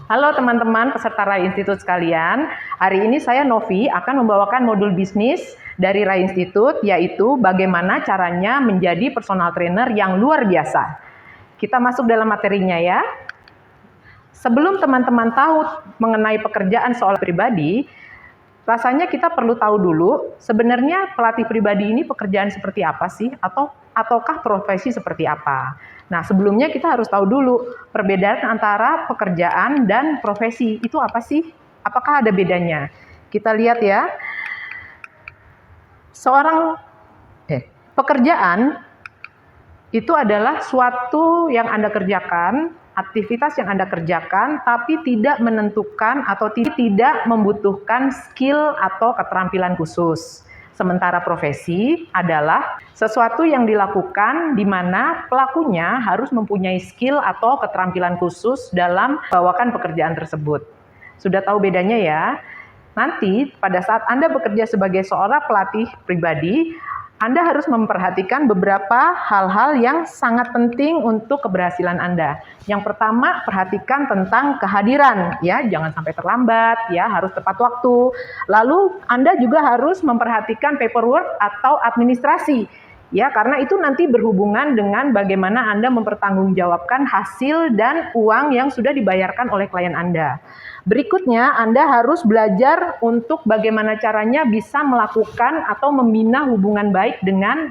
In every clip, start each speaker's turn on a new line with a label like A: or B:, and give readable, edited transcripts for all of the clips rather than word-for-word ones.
A: Halo teman-teman peserta Rai Institute sekalian, hari ini saya Novi akan membawakan modul bisnis dari Rai Institute, yaitu bagaimana caranya menjadi personal trainer yang luar biasa. Kita masuk dalam materinya ya. Sebelum teman-teman tahu mengenai pekerjaan seorang pribadi, rasanya kita perlu tahu dulu sebenarnya pelatih pribadi ini pekerjaan seperti apa sih, ataukah profesi seperti apa. Nah, sebelumnya kita harus tahu dulu perbedaan antara pekerjaan dan profesi itu apa sih? Apakah ada bedanya? Kita lihat ya. Pekerjaan itu adalah suatu yang Anda kerjakan, aktivitas yang Anda kerjakan, tapi tidak menentukan atau tidak membutuhkan skill atau keterampilan khusus. Sementara profesi adalah sesuatu yang dilakukan di mana pelakunya harus mempunyai skill atau keterampilan khusus dalam membawakan pekerjaan tersebut. Sudah tahu bedanya ya? Nanti pada saat Anda bekerja sebagai seorang pelatih pribadi, Anda harus memperhatikan beberapa hal-hal yang sangat penting untuk keberhasilan Anda. Yang pertama, perhatikan tentang kehadiran, ya, jangan sampai terlambat, ya, harus tepat waktu. Lalu Anda juga harus memperhatikan paperwork atau administrasi, ya, karena itu nanti berhubungan dengan bagaimana Anda mempertanggungjawabkan hasil dan uang yang sudah dibayarkan oleh klien Anda. Berikutnya, Anda harus belajar untuk bagaimana caranya bisa melakukan atau membina hubungan baik dengan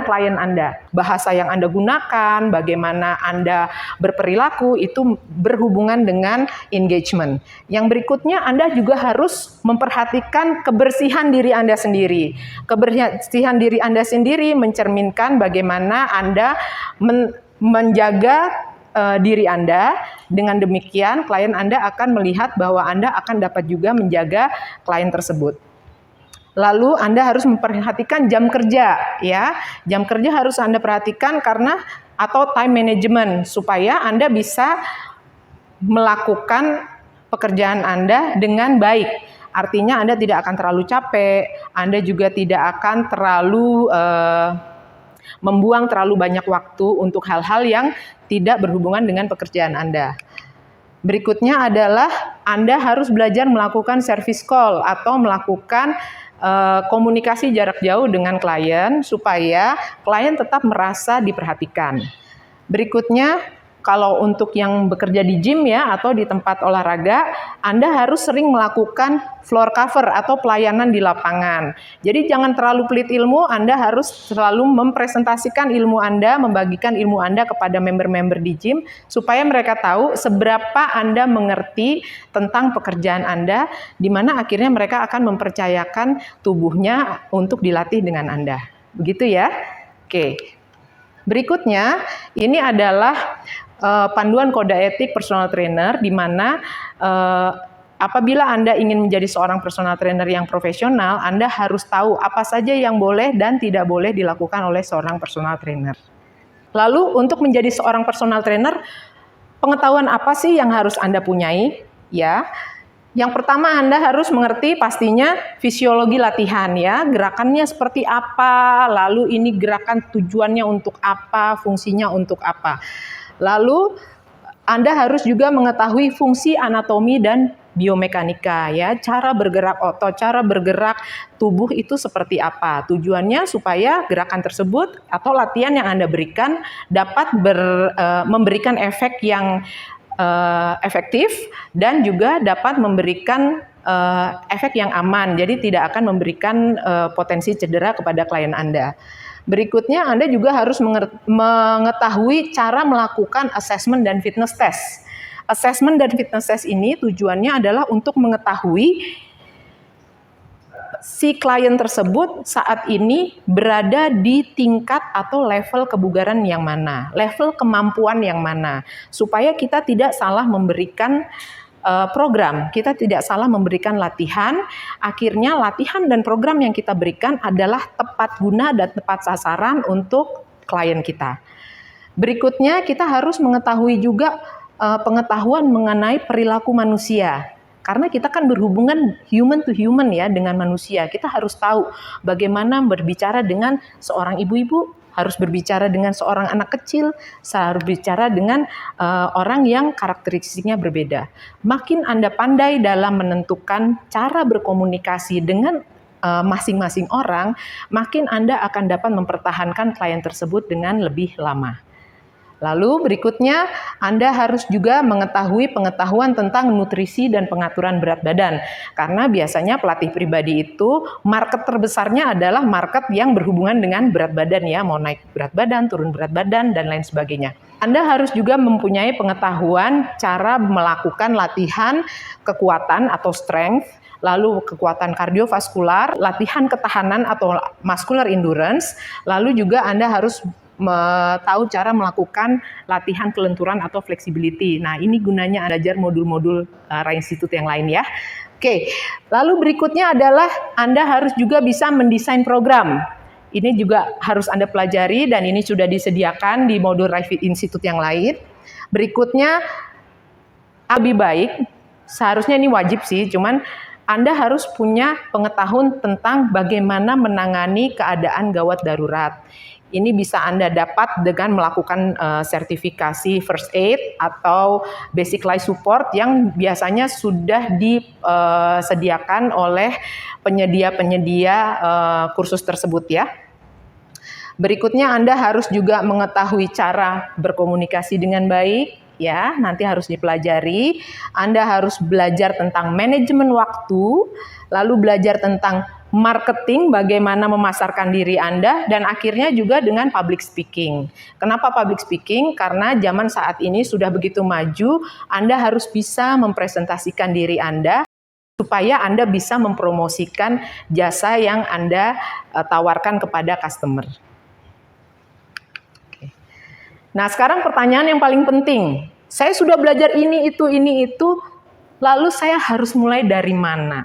A: klien Anda. Bahasa yang Anda gunakan, bagaimana Anda berperilaku, itu berhubungan dengan engagement. Yang berikutnya, Anda juga harus memperhatikan kebersihan diri Anda sendiri. Kebersihan diri Anda sendiri mencerminkan bagaimana Anda menjaga diri Anda. Dengan demikian, klien Anda akan melihat bahwa Anda akan dapat juga menjaga klien tersebut. Lalu Anda harus memperhatikan jam kerja, ya. Jam kerja harus Anda perhatikan atau time management, supaya Anda bisa melakukan pekerjaan Anda dengan baik. Artinya Anda tidak akan terlalu capek, Anda juga tidak akan terlalu membuang terlalu banyak waktu untuk hal-hal yang tidak berhubungan dengan pekerjaan Anda. Berikutnya adalah Anda harus belajar melakukan service call atau melakukan komunikasi jarak jauh dengan klien supaya klien tetap merasa diperhatikan. Berikutnya, kalau untuk yang bekerja di gym ya atau di tempat olahraga, Anda harus sering melakukan floor cover atau pelayanan di lapangan. Jadi jangan terlalu pelit ilmu, Anda harus selalu mempresentasikan ilmu Anda, membagikan ilmu Anda kepada member-member di gym supaya mereka tahu seberapa Anda mengerti tentang pekerjaan Anda, di mana akhirnya mereka akan mempercayakan tubuhnya untuk dilatih dengan Anda. Begitu ya? Oke. Berikutnya, ini adalah panduan kode etik personal trainer, di mana apabila Anda ingin menjadi seorang personal trainer yang profesional, Anda harus tahu apa saja yang boleh dan tidak boleh dilakukan oleh seorang personal trainer. Lalu untuk menjadi seorang personal trainer, pengetahuan apa sih yang harus Anda punyai? Ya, yang pertama Anda harus mengerti pastinya fisiologi latihan ya, gerakannya seperti apa, lalu ini gerakan tujuannya untuk apa, fungsinya untuk apa. Lalu Anda harus juga mengetahui fungsi anatomi dan biomekanika ya, cara bergerak otot, cara bergerak tubuh itu seperti apa. Tujuannya supaya gerakan tersebut atau latihan yang Anda berikan dapat memberikan efek yang efektif dan juga dapat memberikan efek yang aman. Jadi tidak akan memberikan potensi cedera kepada klien Anda. Berikutnya, Anda juga harus mengetahui cara melakukan assessment dan fitness test. Assessment dan fitness test ini tujuannya adalah untuk mengetahui si klien tersebut saat ini berada di tingkat atau level kebugaran yang mana, level kemampuan yang mana, supaya kita tidak salah memberikan program, kita tidak salah memberikan latihan. Akhirnya latihan dan program yang kita berikan adalah tepat guna dan tepat sasaran untuk klien kita. Berikutnya, kita harus mengetahui juga pengetahuan mengenai perilaku manusia. Karena kita kan berhubungan human to human ya dengan manusia. Kita harus tahu bagaimana berbicara dengan seorang ibu-ibu, harus berbicara dengan seorang anak kecil, harus berbicara dengan orang yang karakteristiknya berbeda. Makin Anda pandai dalam menentukan cara berkomunikasi dengan masing-masing orang, makin Anda akan dapat mempertahankan klien tersebut dengan lebih lama. Lalu berikutnya, Anda harus juga mengetahui pengetahuan tentang nutrisi dan pengaturan berat badan. Karena biasanya pelatih pribadi itu market terbesarnya adalah market yang berhubungan dengan berat badan ya, mau naik berat badan, turun berat badan, dan lain sebagainya. Anda harus juga mempunyai pengetahuan cara melakukan latihan kekuatan atau strength, lalu kekuatan kardiovaskular, latihan ketahanan atau muscular endurance, lalu juga Anda harus tahu cara melakukan latihan kelenturan atau flexibility. Nah, ini gunanya belajar modul-modul Rai Institute yang lain ya. Oke, lalu berikutnya adalah Anda harus juga bisa mendesain program. Ini juga harus Anda pelajari dan ini sudah disediakan di modul Rai Institute yang lain. Berikutnya, lebih baik, seharusnya ini wajib sih, cuman Anda harus punya pengetahuan tentang bagaimana menangani keadaan gawat darurat. Ini bisa Anda dapat dengan melakukan sertifikasi first aid atau basic life support yang biasanya sudah disediakan oleh penyedia-penyedia kursus tersebut ya. Berikutnya Anda harus juga mengetahui cara berkomunikasi dengan baik. Ya, nanti harus dipelajari. Anda harus belajar tentang manajemen waktu, lalu belajar tentang marketing, bagaimana memasarkan diri Anda, dan akhirnya juga dengan public speaking. Kenapa public speaking? Karena zaman saat ini sudah begitu maju, Anda harus bisa mempresentasikan diri Anda, supaya Anda bisa mempromosikan jasa yang Anda tawarkan kepada customer. Nah, sekarang pertanyaan yang paling penting. Saya sudah belajar ini, itu, lalu saya harus mulai dari mana?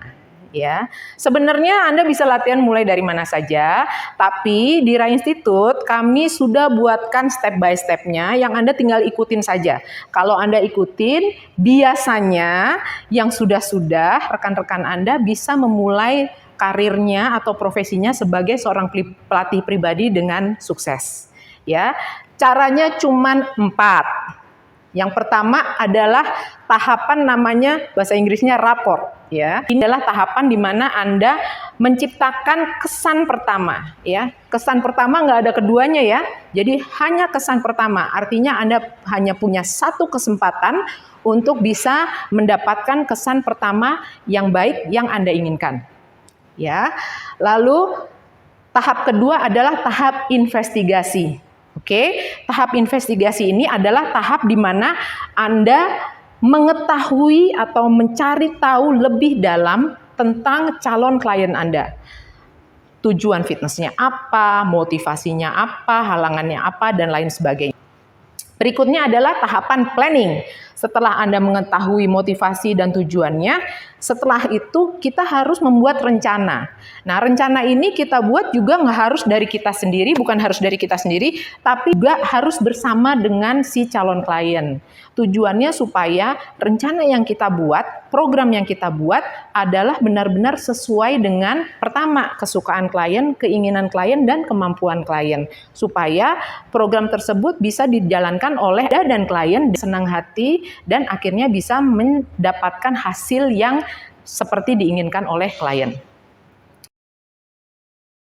A: Ya, sebenarnya Anda bisa latihan mulai dari mana saja, tapi di Rai Institute kami sudah buatkan step by step-nya yang Anda tinggal ikutin saja. Kalau Anda ikutin, biasanya yang sudah-sudah rekan-rekan Anda bisa memulai karirnya atau profesinya sebagai seorang pelatih pribadi dengan sukses. Ya, caranya cuma 4. Yang pertama adalah tahapan namanya bahasa Inggrisnya rapport. Ya, ini adalah tahapan di mana Anda menciptakan kesan pertama. Ya, kesan pertama nggak ada keduanya ya. Jadi hanya kesan pertama. Artinya Anda hanya punya satu kesempatan untuk bisa mendapatkan kesan pertama yang baik yang Anda inginkan. Ya, lalu tahap kedua adalah tahap investigasi. Oke, tahap investigasi ini adalah tahap di mana Anda mengetahui atau mencari tahu lebih dalam tentang calon klien Anda. Tujuan fitnessnya apa, motivasinya apa, halangannya apa, dan lain sebagainya. Berikutnya adalah tahapan planning. Setelah Anda mengetahui motivasi dan tujuannya, setelah itu kita harus membuat rencana. Nah, rencana ini kita buat juga nggak harus dari kita sendiri, bukan harus dari kita sendiri, tapi juga harus bersama dengan si calon klien. Tujuannya supaya rencana yang kita buat, program yang kita buat adalah benar-benar sesuai dengan pertama, kesukaan klien, keinginan klien, dan kemampuan klien. Supaya program tersebut bisa dijalankan oleh Anda dan klien senang hati dan akhirnya bisa mendapatkan hasil yang seperti diinginkan oleh klien.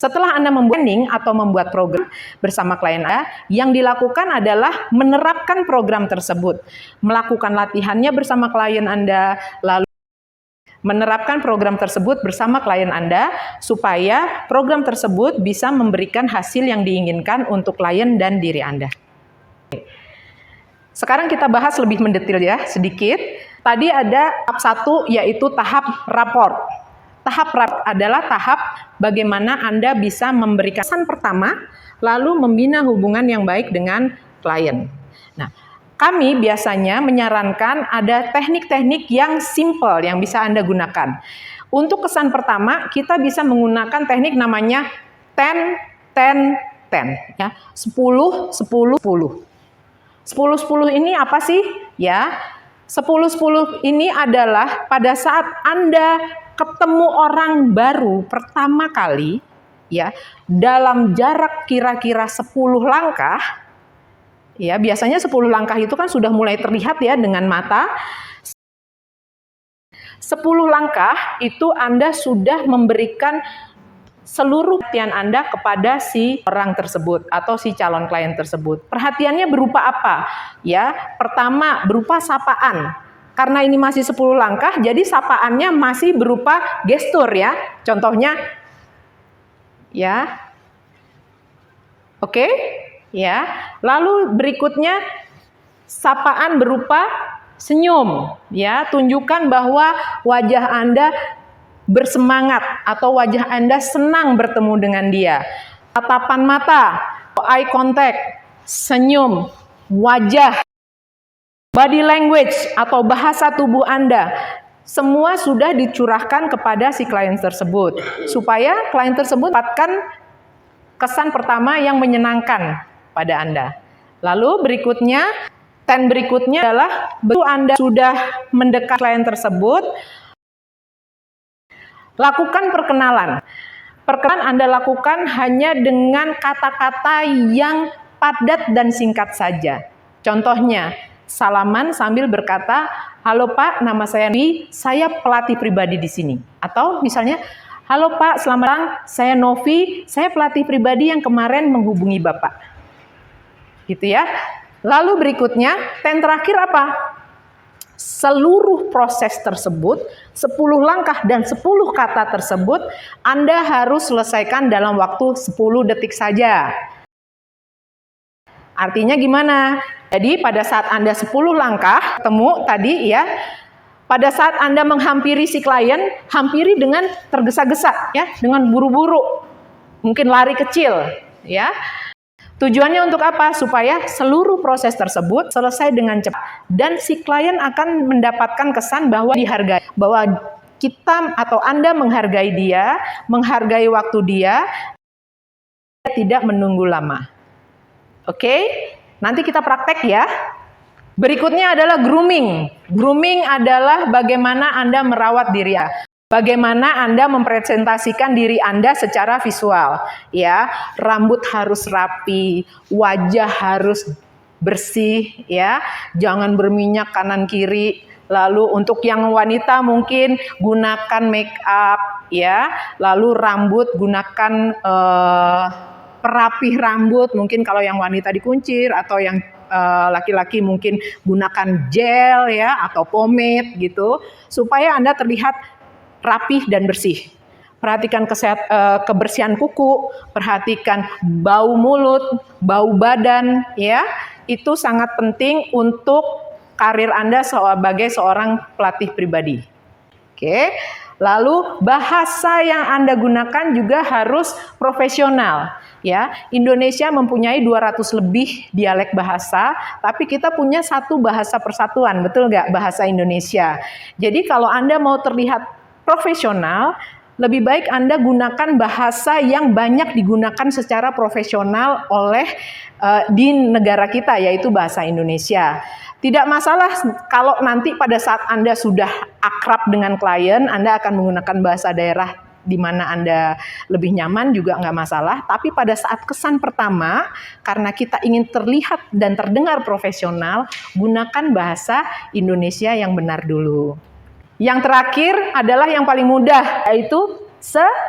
A: Setelah Anda membuat planning atau membuat program bersama klien Anda, yang dilakukan adalah menerapkan program tersebut. Melakukan latihannya bersama klien Anda, lalu menerapkan program tersebut bersama klien Anda, supaya program tersebut bisa memberikan hasil yang diinginkan untuk klien dan diri Anda. Sekarang kita bahas lebih mendetail ya, sedikit. Tadi ada tahap 1 yaitu tahap rapport. Tahap rapport adalah tahap bagaimana Anda bisa memberikan kesan pertama, lalu membina hubungan yang baik dengan klien. Nah, kami biasanya menyarankan ada teknik-teknik yang simple yang bisa Anda gunakan. Untuk kesan pertama, kita bisa menggunakan teknik namanya 10, 10, 10. Ya, 10, 10, 10. 10-10 ini apa sih? Ya, 10-10 ini adalah pada saat Anda ketemu orang baru pertama kali, ya, dalam jarak kira-kira 10 langkah, ya, biasanya 10 langkah itu kan sudah mulai terlihat ya dengan mata. 10 langkah itu Anda sudah memberikan seluruh perhatian Anda kepada si orang tersebut atau si calon klien tersebut. Perhatiannya berupa apa? Ya, pertama berupa sapaan. Karena ini masih 10 langkah, jadi sapaannya masih berupa gestur ya. Contohnya, ya, oke, ya. Lalu berikutnya sapaan berupa senyum, ya. Tunjukkan bahwa wajah Anda bersemangat atau wajah Anda senang bertemu dengan dia. Tatapan mata, eye contact, senyum, wajah, body language atau bahasa tubuh Anda, semua sudah dicurahkan kepada si klien tersebut supaya klien tersebut dapatkan kesan pertama yang menyenangkan pada Anda. Lalu berikutnya, berikutnya adalah begitu Anda sudah mendekat klien tersebut, lakukan perkenalan. Perkenalan Anda lakukan hanya dengan kata-kata yang padat dan singkat saja. Contohnya, salaman sambil berkata, "Halo Pak, nama saya Novi, saya pelatih pribadi di sini." Atau misalnya, "Halo Pak, selamat datang, saya Novi, saya pelatih pribadi yang kemarin menghubungi Bapak." Gitu ya. Lalu berikutnya, terakhir apa? Seluruh proses tersebut, 10 langkah dan 10 kata tersebut, Anda harus selesaikan dalam waktu 10 detik saja. Artinya gimana? Jadi pada saat Anda 10 langkah ketemu tadi ya, pada saat Anda menghampiri si klien, hampiri dengan tergesa-gesa ya, dengan buru-buru. Mungkin lari kecil ya. Tujuannya untuk apa? Supaya seluruh proses tersebut selesai dengan cepat dan si klien akan mendapatkan kesan bahwa dihargai, bahwa kita atau Anda menghargai dia, menghargai waktu dia, tidak menunggu lama. Oke? Nanti kita praktek ya. Berikutnya adalah grooming. Grooming adalah bagaimana Anda merawat diri Anda. Bagaimana Anda mempresentasikan diri Anda secara visual, ya. Rambut harus rapi, wajah harus bersih, ya. Jangan berminyak kanan kiri. Lalu untuk yang wanita mungkin gunakan make up, ya. Lalu rambut gunakan perapih rambut, mungkin kalau yang wanita dikuncir atau yang laki-laki mungkin gunakan gel ya atau pomade gitu supaya Anda terlihat rapih dan bersih. Perhatikan kebersihan kuku, perhatikan bau mulut, bau badan, ya. Itu sangat penting untuk karir Anda sebagai seorang pelatih pribadi. Oke. Lalu bahasa yang Anda gunakan juga harus profesional, ya. Indonesia mempunyai 200 lebih dialek bahasa, tapi kita punya satu bahasa persatuan, betul nggak? Bahasa Indonesia. Jadi kalau Anda mau terlihat profesional, lebih baik Anda gunakan bahasa yang banyak digunakan secara profesional oleh di negara kita, yaitu bahasa Indonesia. Tidak masalah kalau nanti pada saat Anda sudah akrab dengan klien, Anda akan menggunakan bahasa daerah di mana Anda lebih nyaman juga nggak masalah. Tapi pada saat kesan pertama, karena kita ingin terlihat dan terdengar profesional, gunakan bahasa Indonesia yang benar dulu. Yang terakhir adalah yang paling mudah, yaitu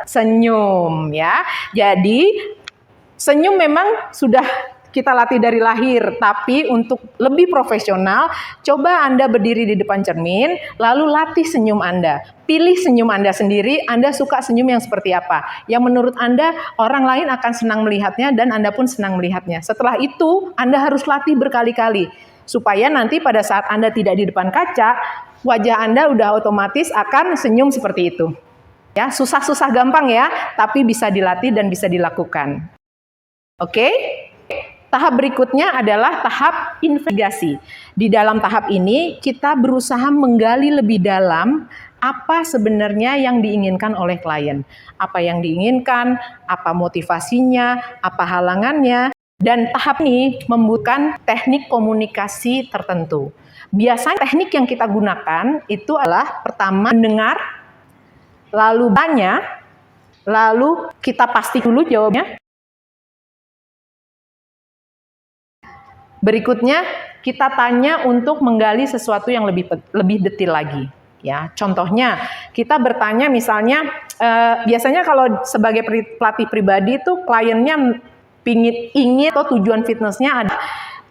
A: senyum ya. Jadi senyum memang sudah kita latih dari lahir, tapi untuk lebih profesional, coba Anda berdiri di depan cermin, lalu latih senyum Anda. Pilih senyum Anda sendiri, Anda suka senyum yang seperti apa. Yang menurut Anda, orang lain akan senang melihatnya dan Anda pun senang melihatnya. Setelah itu, Anda harus latih berkali-kali. Supaya nanti pada saat Anda tidak di depan kaca, wajah Anda udah otomatis akan senyum seperti itu. Ya, susah-susah gampang ya, tapi bisa dilatih dan bisa dilakukan. Oke? Tahap berikutnya adalah tahap investigasi. Di dalam tahap ini, kita berusaha menggali lebih dalam apa sebenarnya yang diinginkan oleh klien. Apa yang diinginkan, apa motivasinya, apa halangannya. Dan tahap ini membutuhkan teknik komunikasi tertentu. Biasanya teknik yang kita gunakan itu adalah pertama mendengar, lalu bertanya, Lalu kita pasti dulu jawabnya. Berikutnya kita tanya untuk menggali sesuatu yang lebih detail lagi. Ya, contohnya kita bertanya misalnya, biasanya kalau sebagai pelatih pribadi itu kliennya ingin atau tujuan fitnessnya ada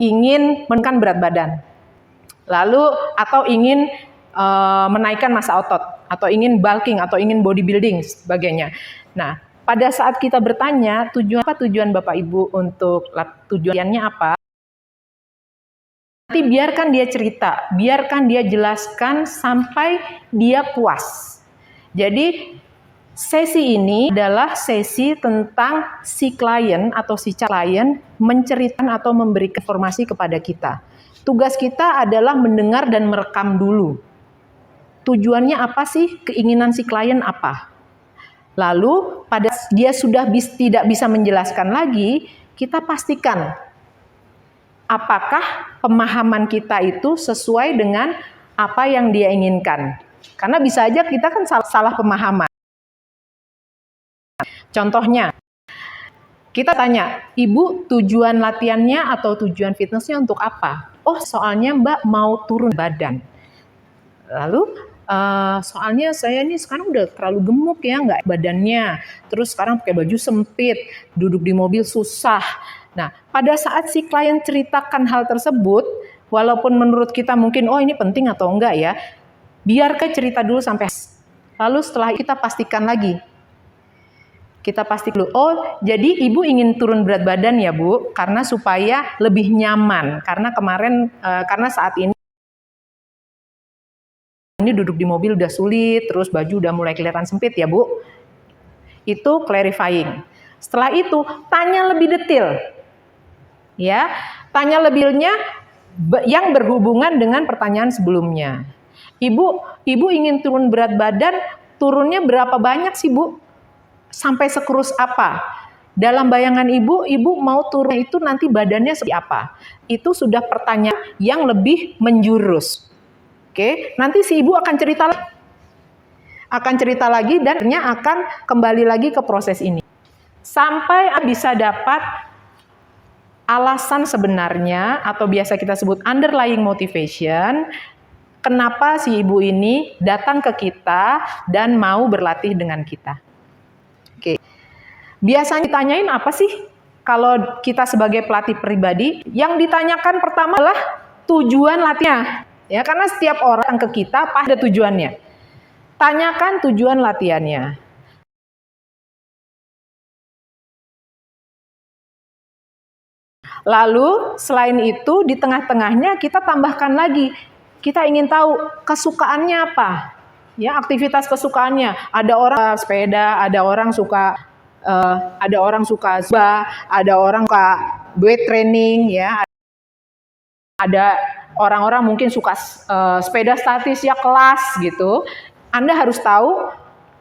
A: ingin menurunkan berat badan, lalu atau ingin menaikkan massa otot, atau ingin bulking, atau ingin bodybuilding sebagainya. Nah, pada saat kita bertanya tujuan Bapak Ibu untuk tujuannya apa? Nanti biarkan dia cerita, biarkan dia jelaskan sampai dia puas. Jadi sesi ini adalah sesi tentang si klien atau si klien menceritakan atau memberikan informasi kepada kita. Tugas kita adalah mendengar dan merekam dulu. Tujuannya apa sih? Keinginan si klien apa? Lalu pada dia sudah tidak bisa menjelaskan lagi, kita pastikan apakah pemahaman kita itu sesuai dengan apa yang dia inginkan. Karena bisa aja kita kan salah pemahaman. Contohnya, kita tanya, Ibu tujuan latihannya atau tujuan fitnessnya untuk apa? Oh, soalnya Mbak mau turun badan. Lalu, soalnya saya ini sekarang udah terlalu gemuk ya, nggak badannya. Terus sekarang pakai baju sempit, duduk di mobil susah. Nah, pada saat si klien ceritakan hal tersebut, walaupun menurut kita mungkin, oh ini penting atau enggak ya, biarkan cerita dulu sampai. Lalu setelah kita pastikan lagi. Kita pastikan dulu, oh jadi Ibu ingin turun berat badan ya Bu, karena supaya lebih nyaman. Karena kemarin, karena saat ini duduk di mobil udah sulit, terus baju udah mulai kelihatan sempit ya Bu. Itu clarifying. Setelah itu, tanya lebih detail. Ya, tanya lebihnya yang berhubungan dengan pertanyaan sebelumnya. Ibu ingin turun berat badan, turunnya berapa banyak sih Bu? Sampai sekurus apa? Dalam bayangan Ibu mau turun itu nanti badannya seperti apa? Itu sudah pertanyaan yang lebih menjurus. Oke, nanti si Ibu akan cerita lagi dan akan kembali lagi ke proses ini. Sampai bisa dapat alasan sebenarnya, atau biasa kita sebut underlying motivation, kenapa si ibu ini datang ke kita dan mau berlatih dengan kita. Oke. Biasanya ditanyain apa sih kalau kita sebagai pelatih pribadi? Yang ditanyakan pertama adalah tujuan latihan. Ya, karena setiap orang ke kita pasti ada tujuannya. Tanyakan tujuan latihannya. Lalu selain itu di tengah-tengahnya kita tambahkan lagi, kita ingin tahu kesukaannya apa, ya aktivitas kesukaannya. Ada orang sepeda, ada orang suka zumba, ada orang suka weight training, ya. Ada orang-orang mungkin suka sepeda statis ya kelas gitu. Anda harus tahu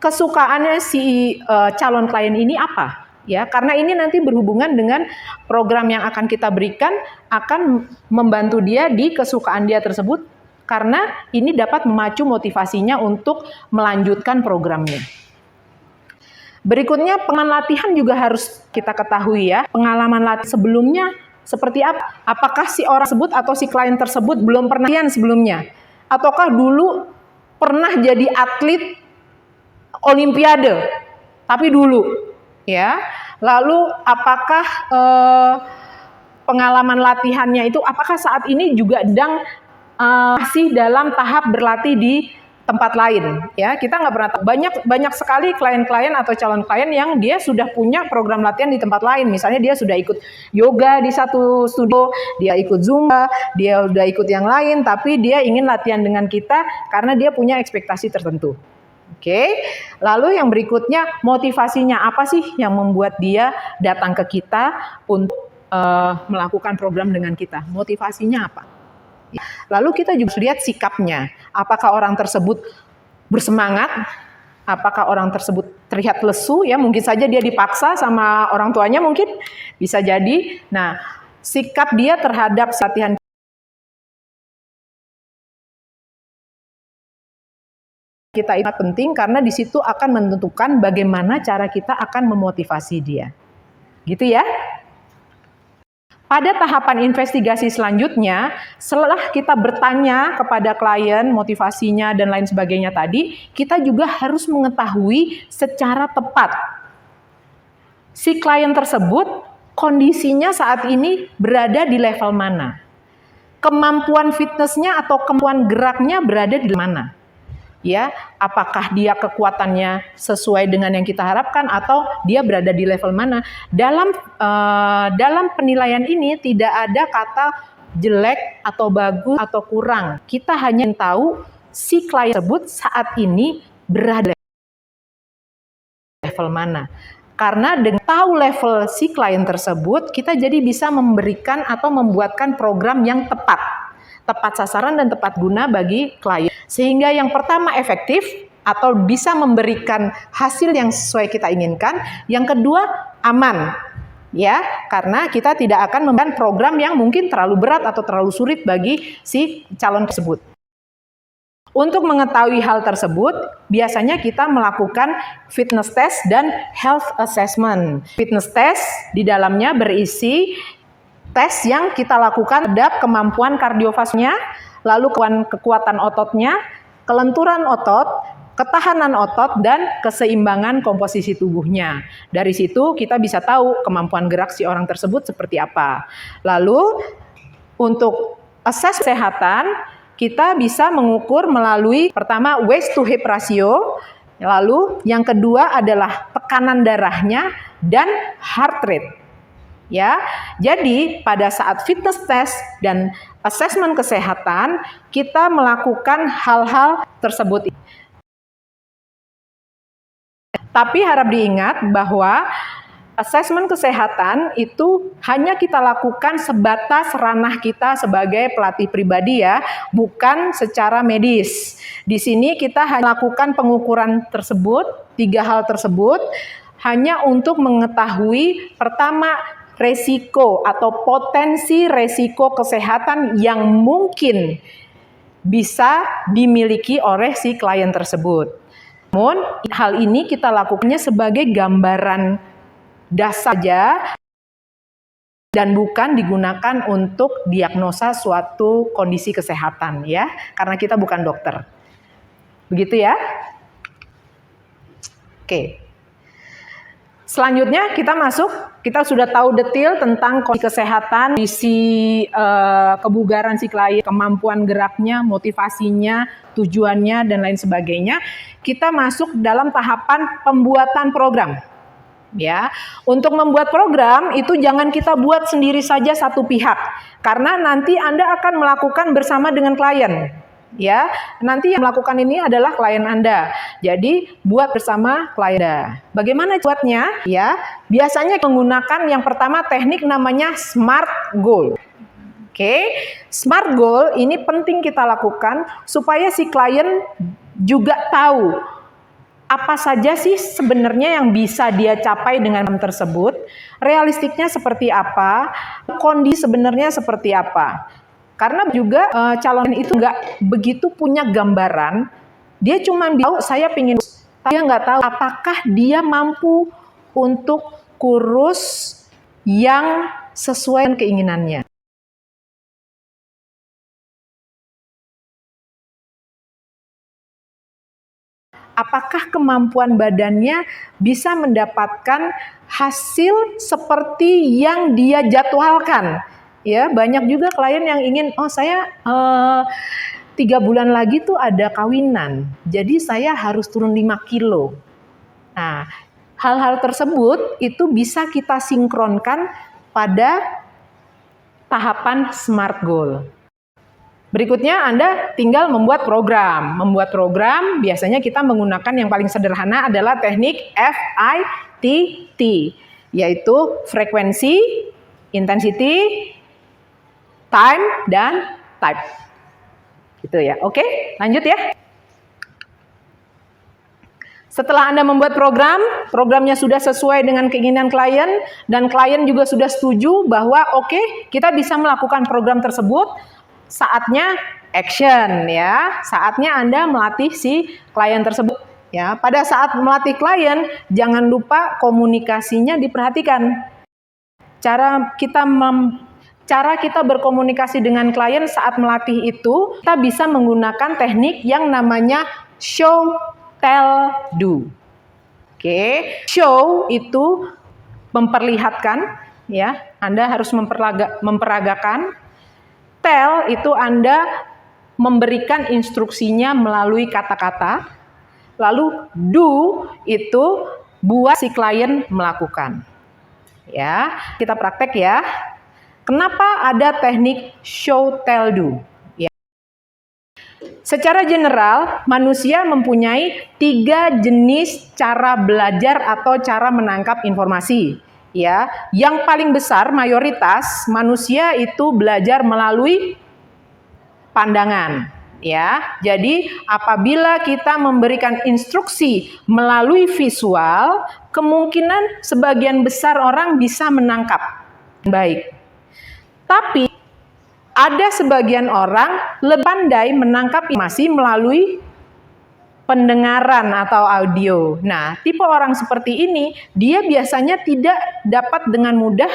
A: kesukaannya si calon klien ini apa. Ya, karena ini nanti berhubungan dengan program yang akan kita berikan, akan membantu dia di kesukaan dia tersebut, karena ini dapat memacu motivasinya untuk melanjutkan programnya. Berikutnya, pengalaman latihan juga harus kita ketahui ya. Pengalaman latihan sebelumnya seperti apa? Apakah si orang tersebut atau si klien tersebut belum pernah latihan sebelumnya? Ataukah dulu pernah jadi atlet olimpiade, tapi dulu? Ya, lalu apakah pengalaman latihannya itu apakah saat ini juga sedang masih dalam tahap berlatih di tempat lain? Ya, kita nggak pernah tahu. Banyak sekali klien-klien atau calon klien yang dia sudah punya program latihan di tempat lain. Misalnya dia sudah ikut yoga di satu studio, dia ikut zumba, dia udah ikut yang lain, tapi dia ingin latihan dengan kita karena dia punya ekspektasi tertentu. Oke, lalu yang berikutnya motivasinya apa sih yang membuat dia datang ke kita untuk melakukan program dengan kita? Motivasinya apa? Lalu kita juga lihat sikapnya. Apakah orang tersebut bersemangat? Apakah orang tersebut terlihat lesu? Ya, mungkin saja dia dipaksa sama orang tuanya, mungkin bisa jadi. Nah, sikap dia terhadap latihan kita itu penting karena di situ akan menentukan bagaimana cara kita akan memotivasi dia. Gitu ya. Pada tahapan investigasi selanjutnya, setelah kita bertanya kepada klien, motivasinya dan lain sebagainya tadi, kita juga harus mengetahui secara tepat si klien tersebut kondisinya saat ini berada di level mana. Kemampuan fitnessnya atau kemampuan geraknya berada di mana. Ya, apakah dia kekuatannya sesuai dengan yang kita harapkan atau dia berada di level mana? Dalam penilaian ini tidak ada kata jelek atau bagus atau kurang. Kita hanya tahu si klien tersebut saat ini berada di level mana. Karena dengan tahu level si klien tersebut, kita jadi bisa memberikan atau membuatkan program yang tepat sasaran dan tepat guna bagi klien. Sehingga yang pertama efektif atau bisa memberikan hasil yang sesuai kita inginkan. Yang kedua aman. Ya, karena kita tidak akan memberikan program yang mungkin terlalu berat atau terlalu sulit bagi si calon tersebut. Untuk mengetahui hal tersebut, biasanya kita melakukan fitness test dan health assessment. Fitness test di dalamnya berisi tes yang kita lakukan terhadap kemampuan kardiovaskulnya, lalu kekuatan ototnya, kelenturan otot, ketahanan otot, dan keseimbangan komposisi tubuhnya. Dari situ kita bisa tahu kemampuan gerak si orang tersebut seperti apa. Lalu untuk assess kesehatan, kita bisa mengukur melalui pertama waist to hip ratio, lalu yang kedua adalah tekanan darahnya dan heart rate. Ya, jadi pada saat fitness test dan asesmen kesehatan kita melakukan hal-hal tersebut. Tapi harap diingat bahwa asesmen kesehatan itu hanya kita lakukan sebatas ranah kita sebagai pelatih pribadi ya, bukan secara medis. Di sini kita hanya lakukan pengukuran tersebut, 3 hal tersebut hanya untuk mengetahui pertama resiko atau potensi resiko kesehatan yang mungkin bisa dimiliki oleh si klien tersebut. Namun hal ini kita lakukannya sebagai gambaran dasar saja dan bukan digunakan untuk diagnosa suatu kondisi kesehatan ya, karena kita bukan dokter. Begitu ya. Oke. Selanjutnya kita sudah tahu detail tentang kondisi kesehatan, kondisi kebugaran si klien, kemampuan geraknya, motivasinya, tujuannya, dan lain sebagainya. Kita masuk dalam tahapan pembuatan program. Ya, untuk membuat program itu jangan kita buat sendiri saja satu pihak, karena nanti Anda akan melakukan bersama dengan klien. Ya, nanti yang melakukan ini adalah klien Anda. Jadi buat bersama klien Anda. Bagaimana buatnya? Ya, biasanya menggunakan yang pertama teknik namanya SMART goal. Oke, SMART goal ini penting kita lakukan supaya si klien juga tahu apa saja sih sebenarnya yang bisa dia capai dengan tersebut, realistiknya seperti apa, kondisi sebenarnya seperti apa. Karena juga calon itu nggak begitu punya gambaran, dia cuma tahu saya pingin, dia nggak tahu apakah dia mampu untuk kurus yang sesuai dengan keinginannya. Apakah kemampuan badannya bisa mendapatkan hasil seperti yang dia jadwalkan? Ya, banyak juga klien yang ingin, saya 3 bulan lagi tuh ada kawinan, jadi saya harus turun 5 kilo. Nah, hal-hal tersebut itu bisa kita sinkronkan pada tahapan SMART goal. Berikutnya Anda tinggal membuat program. Membuat program biasanya kita menggunakan yang paling sederhana adalah teknik FITT, yaitu frekuensi, intensity, time, dan type. Gitu ya. Oke, lanjut ya. Setelah Anda membuat programnya sudah sesuai dengan keinginan klien, dan klien juga sudah setuju bahwa oke, kita bisa melakukan program tersebut, saatnya action ya. Saatnya Anda melatih si klien tersebut ya. Pada saat melatih klien, jangan lupa komunikasinya diperhatikan. Cara kita berkomunikasi dengan klien saat melatih itu, kita bisa menggunakan teknik yang namanya show, tell, do. Oke, show itu memperlihatkan, ya. Anda harus memperagakan. Tell itu Anda memberikan instruksinya melalui kata-kata. Lalu do itu buat si klien melakukan. Ya, kita praktek ya. Kenapa ada teknik show, tell, do? Ya. Secara general, manusia mempunyai 3 jenis cara belajar atau cara menangkap informasi. Ya, yang paling besar mayoritas manusia itu belajar melalui pandangan. Ya, jadi apabila kita memberikan instruksi melalui visual, kemungkinan sebagian besar orang bisa menangkap baik. Tapi ada sebagian orang lebih pandai menangkap informasi melalui pendengaran atau audio. Nah, tipe orang seperti ini, dia biasanya tidak dapat dengan mudah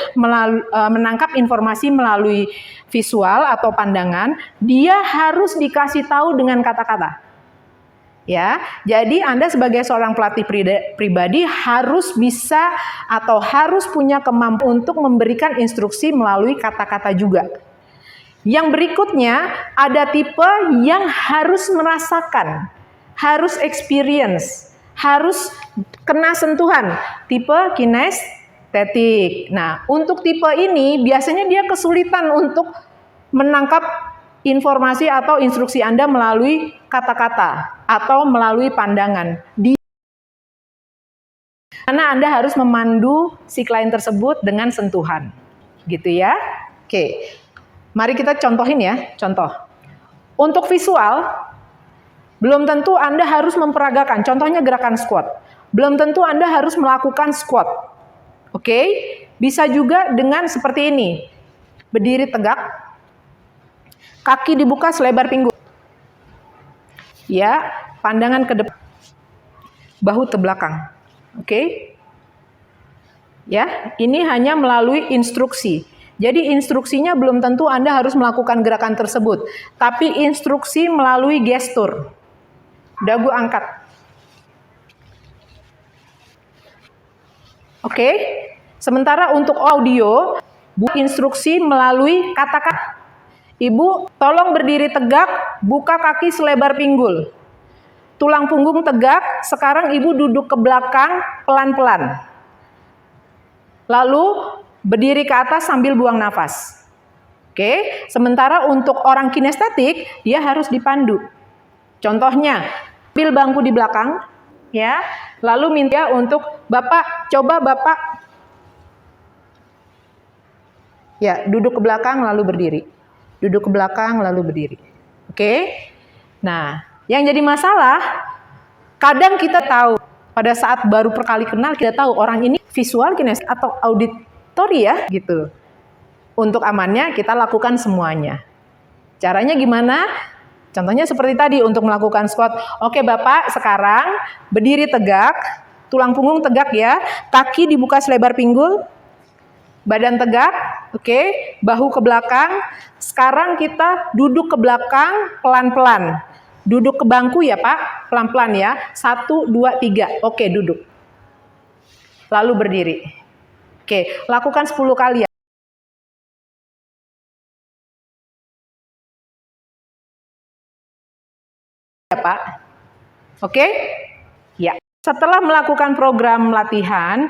A: menangkap informasi melalui visual atau pandangan. Dia harus dikasih tahu dengan kata-kata. Ya, jadi Anda sebagai seorang pelatih pribadi harus bisa atau harus punya kemampuan untuk memberikan instruksi melalui kata-kata juga. Yang berikutnya, ada tipe yang harus merasakan, harus experience, harus kena sentuhan, tipe kinestetik. Nah, untuk tipe ini biasanya dia kesulitan untuk menangkap informasi atau instruksi Anda melalui kata-kata atau melalui pandangan. Karena Anda harus memandu si klien tersebut dengan sentuhan. Gitu ya. Oke. Mari kita contohin ya, contoh. Untuk visual, belum tentu Anda harus memperagakan. Contohnya gerakan squat. Belum tentu Anda harus melakukan squat. Oke? Bisa juga dengan seperti ini. Berdiri tegak. Kaki dibuka selebar pinggul. Ya, pandangan ke depan. Bahu ke belakang. Oke? Ya, ini hanya melalui instruksi. Jadi instruksinya belum tentu Anda harus melakukan gerakan tersebut, tapi instruksi melalui gestur. Dagu angkat. Oke? Sementara untuk audio, buat instruksi melalui kata-kata. Ibu, tolong berdiri tegak, buka kaki selebar pinggul. Tulang punggung tegak, sekarang ibu duduk ke belakang pelan-pelan. Lalu berdiri ke atas sambil buang nafas. Oke, sementara untuk orang kinestetik, dia harus dipandu. Contohnya, ambil bangku di belakang, ya. Lalu minta untuk Bapak, coba Bapak, ya, duduk ke belakang lalu berdiri. Duduk ke belakang lalu berdiri. Oke. Nah, yang jadi masalah, kadang kita tahu pada saat baru perkali kenal kita tahu orang ini visual kinestetik atau auditori ya, gitu. Untuk amannya kita lakukan semuanya. Caranya gimana? Contohnya seperti tadi untuk melakukan squat. Oke Bapak, sekarang berdiri tegak, tulang punggung tegak ya, kaki dibuka selebar pinggul, badan tegak, oke, bahu ke belakang. Sekarang kita duduk ke belakang pelan-pelan. Duduk ke bangku ya Pak, pelan-pelan ya. 1, 2, 3. Oke, duduk. Lalu berdiri. Oke, lakukan 10 kali ya. Ya Pak. Oke? Ya. Setelah melakukan program latihan,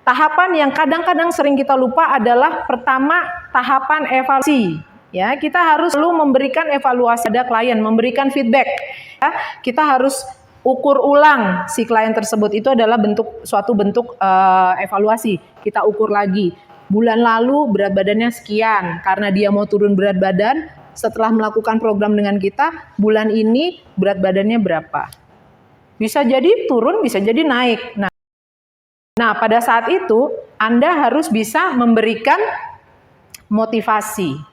A: tahapan yang kadang-kadang sering kita lupa adalah pertama tahapan evaluasi. Ya, kita harus selalu memberikan evaluasi pada klien, memberikan feedback. Ya, kita harus ukur ulang si klien tersebut. Itu adalah suatu bentuk evaluasi. Kita ukur lagi. Bulan lalu berat badannya sekian, karena dia mau turun berat badan. Setelah melakukan program dengan kita, bulan ini berat badannya berapa? Bisa jadi turun, bisa jadi naik. Nah, pada saat itu Anda harus bisa memberikan motivasi.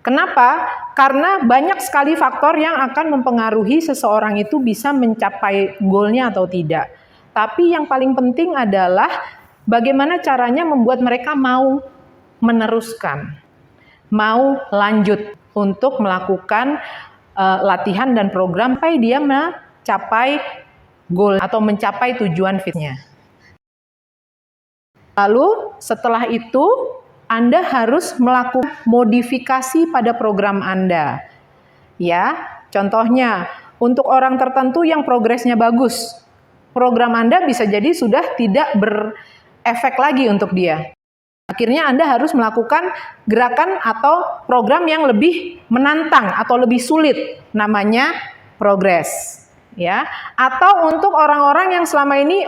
A: Kenapa? Karena banyak sekali faktor yang akan mempengaruhi seseorang itu bisa mencapai goalnya atau tidak. Tapi yang paling penting adalah bagaimana caranya membuat mereka mau meneruskan, mau lanjut untuk melakukan latihan dan program sampai dia mencapai goal atau mencapai tujuan fitnya. Lalu setelah itu Anda harus melakukan modifikasi pada program Anda. Ya, contohnya untuk orang tertentu yang progresnya bagus, program Anda bisa jadi sudah tidak berefek lagi untuk dia. Akhirnya Anda harus melakukan gerakan atau program yang lebih menantang atau lebih sulit, namanya progres. Ya, atau untuk orang-orang yang selama ini,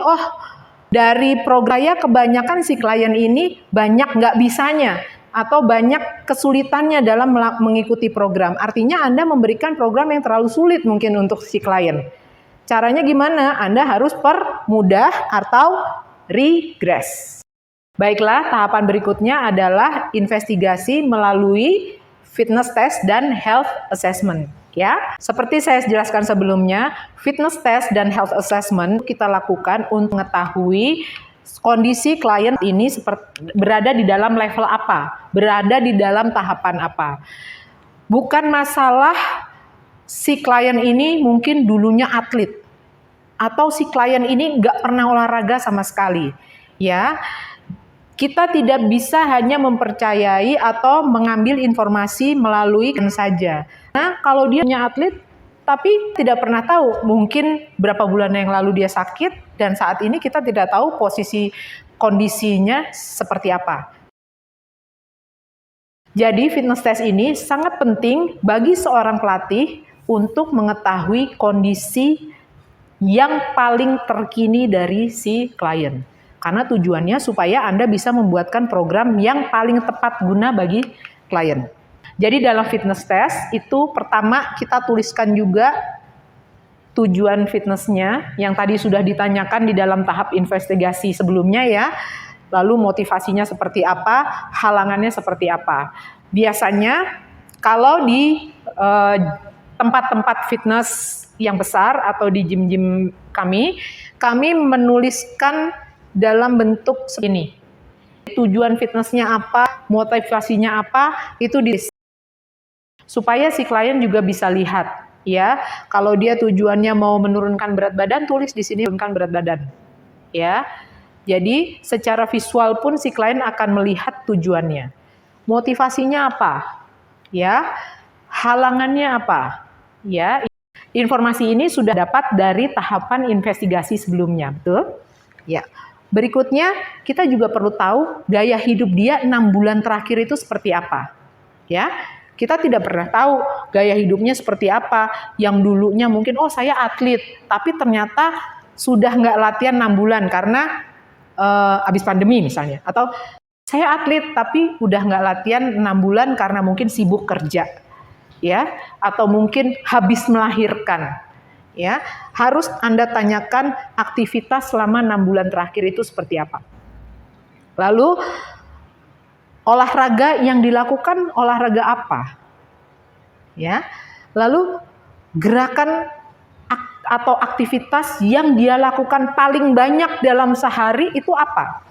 A: dari program kebanyakan si klien ini banyak nggak bisanya atau banyak kesulitannya dalam mengikuti program. Artinya Anda memberikan program yang terlalu sulit mungkin untuk si klien. Caranya gimana? Anda harus permudah atau regress. Baiklah, tahapan berikutnya adalah investigasi melalui fitness test dan health assessment. Ya, seperti saya jelaskan sebelumnya, fitness test dan health assessment kita lakukan untuk mengetahui kondisi klien ini berada di dalam level apa, berada di dalam tahapan apa. Bukan masalah si klien ini mungkin dulunya atlet, atau si klien ini nggak pernah olahraga sama sekali. Ya, kita tidak bisa hanya mempercayai atau mengambil informasi melalui saja. Nah, kalau dia punya atlet, tapi tidak pernah tahu, mungkin berapa bulan yang lalu dia sakit, dan saat ini kita tidak tahu posisi kondisinya seperti apa. Jadi fitness test ini sangat penting bagi seorang pelatih untuk mengetahui kondisi yang paling terkini dari si klien. Karena tujuannya supaya Anda bisa membuatkan program yang paling tepat guna bagi klien. Jadi dalam fitness test itu pertama kita tuliskan juga tujuan fitnessnya yang tadi sudah ditanyakan di dalam tahap investigasi sebelumnya ya. Lalu motivasinya seperti apa, halangannya seperti apa. Biasanya kalau di tempat-tempat fitness yang besar atau di gym-gym kami menuliskan dalam bentuk ini. Tujuan fitnessnya apa, motivasinya apa, itu supaya si klien juga bisa lihat, ya. Kalau dia tujuannya mau menurunkan berat badan, tulis di sini menurunkan berat badan, ya. Jadi secara visual pun si klien akan melihat tujuannya. Motivasinya apa, ya. Halangannya apa, ya. Informasi ini sudah dapat dari tahapan investigasi sebelumnya, betul? Ya. Berikutnya kita juga perlu tahu gaya hidup dia 6 bulan terakhir itu seperti apa, ya. Kita tidak pernah tahu gaya hidupnya seperti apa. Yang dulunya mungkin, saya atlet, tapi ternyata sudah nggak latihan 6 bulan karena habis pandemi misalnya. Atau saya atlet, tapi udah nggak latihan 6 bulan karena mungkin sibuk kerja. Ya, atau mungkin habis melahirkan. Ya, harus Anda tanyakan aktivitas selama 6 bulan terakhir itu seperti apa. Lalu olahraga yang dilakukan olahraga apa? Ya. Lalu gerakan atau aktivitas yang dia lakukan paling banyak dalam sehari itu apa?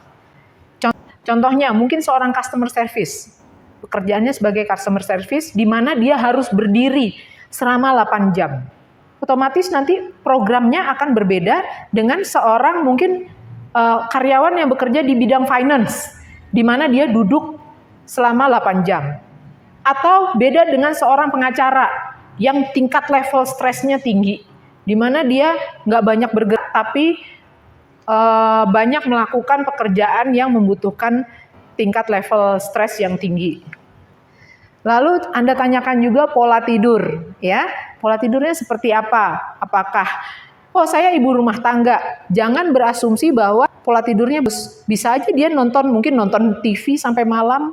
A: Contohnya mungkin seorang customer service. Pekerjaannya sebagai customer service di mana dia harus berdiri selama 8 jam. Otomatis nanti programnya akan berbeda dengan seorang mungkin karyawan yang bekerja di bidang finance di mana dia duduk selama 8 jam. Atau beda dengan seorang pengacara yang tingkat level stresnya tinggi, di mana dia nggak banyak bergerak, tapi banyak melakukan pekerjaan yang membutuhkan tingkat level stres yang tinggi. Lalu Anda tanyakan juga pola tidur, ya. Pola tidurnya seperti apa? Apakah, saya ibu rumah tangga. Jangan berasumsi bahwa pola tidurnya bisa aja dia mungkin nonton TV sampai malam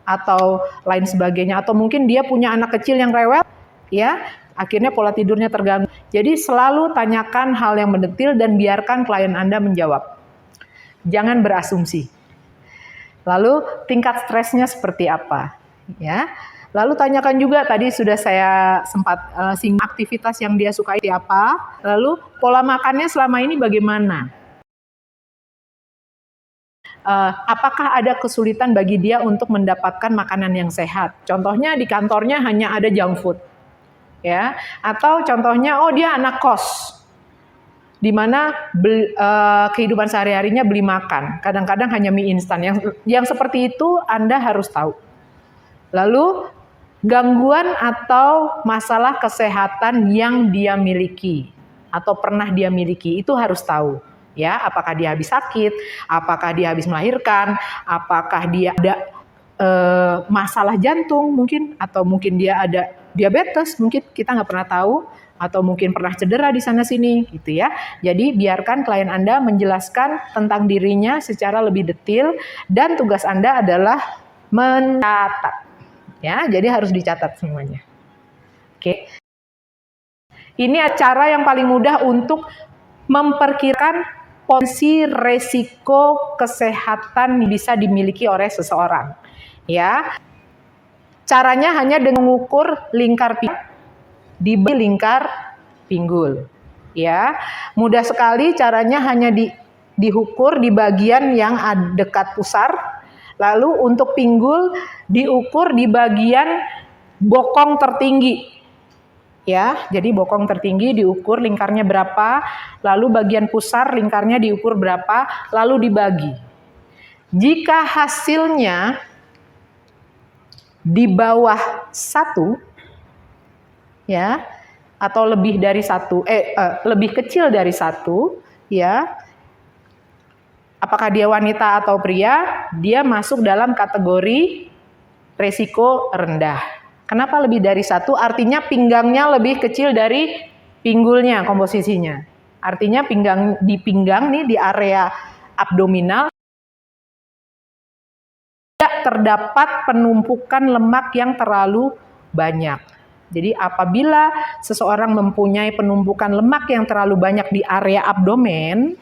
A: atau lain sebagainya, atau mungkin dia punya anak kecil yang rewel, ya, akhirnya pola tidurnya terganggu. Jadi selalu tanyakan hal yang mendetil dan biarkan klien Anda menjawab. Jangan berasumsi. Lalu tingkat stresnya seperti apa, ya. Lalu tanyakan juga, tadi sudah saya sempat singgung aktivitas yang dia sukai apa. Lalu pola makannya selama ini bagaimana? Apakah ada kesulitan bagi dia untuk mendapatkan makanan yang sehat? Contohnya di kantornya hanya ada junk food, ya. Atau contohnya, oh dia anak kos, di mana kehidupan sehari-harinya beli makan. Kadang-kadang hanya mie instan. Yang seperti itu Anda harus tahu. Lalu gangguan atau masalah kesehatan yang dia miliki atau pernah dia miliki itu harus tahu, ya. Apakah dia habis sakit, apakah dia habis melahirkan, apakah dia ada masalah jantung mungkin, atau mungkin dia ada diabetes, mungkin kita nggak pernah tahu, atau mungkin pernah cedera di sana sini, gitu ya. Jadi biarkan klien Anda menjelaskan tentang dirinya secara lebih detail, dan tugas Anda adalah mencatat. Ya, jadi harus dicatat semuanya. Oke. Ini cara yang paling mudah untuk memperkirakan potensi resiko kesehatan bisa dimiliki oleh seseorang. Ya. Caranya hanya dengan mengukur lingkar di lingkar pinggul. Ya. Mudah sekali, caranya hanya diukur di bagian yang dekat pusar. Lalu untuk pinggul diukur di bagian bokong tertinggi. Ya, jadi bokong tertinggi diukur lingkarnya berapa, lalu bagian pusar lingkarnya diukur berapa, lalu dibagi. Jika hasilnya di bawah 1, ya, atau lebih dari 1, lebih kecil dari 1, ya, apakah dia wanita atau pria, dia masuk dalam kategori resiko rendah. Kenapa lebih dari 1? Artinya pinggangnya lebih kecil dari pinggulnya komposisinya. Artinya di pinggang nih, di area abdominal, tidak terdapat penumpukan lemak yang terlalu banyak. Jadi apabila seseorang mempunyai penumpukan lemak yang terlalu banyak di area abdomen,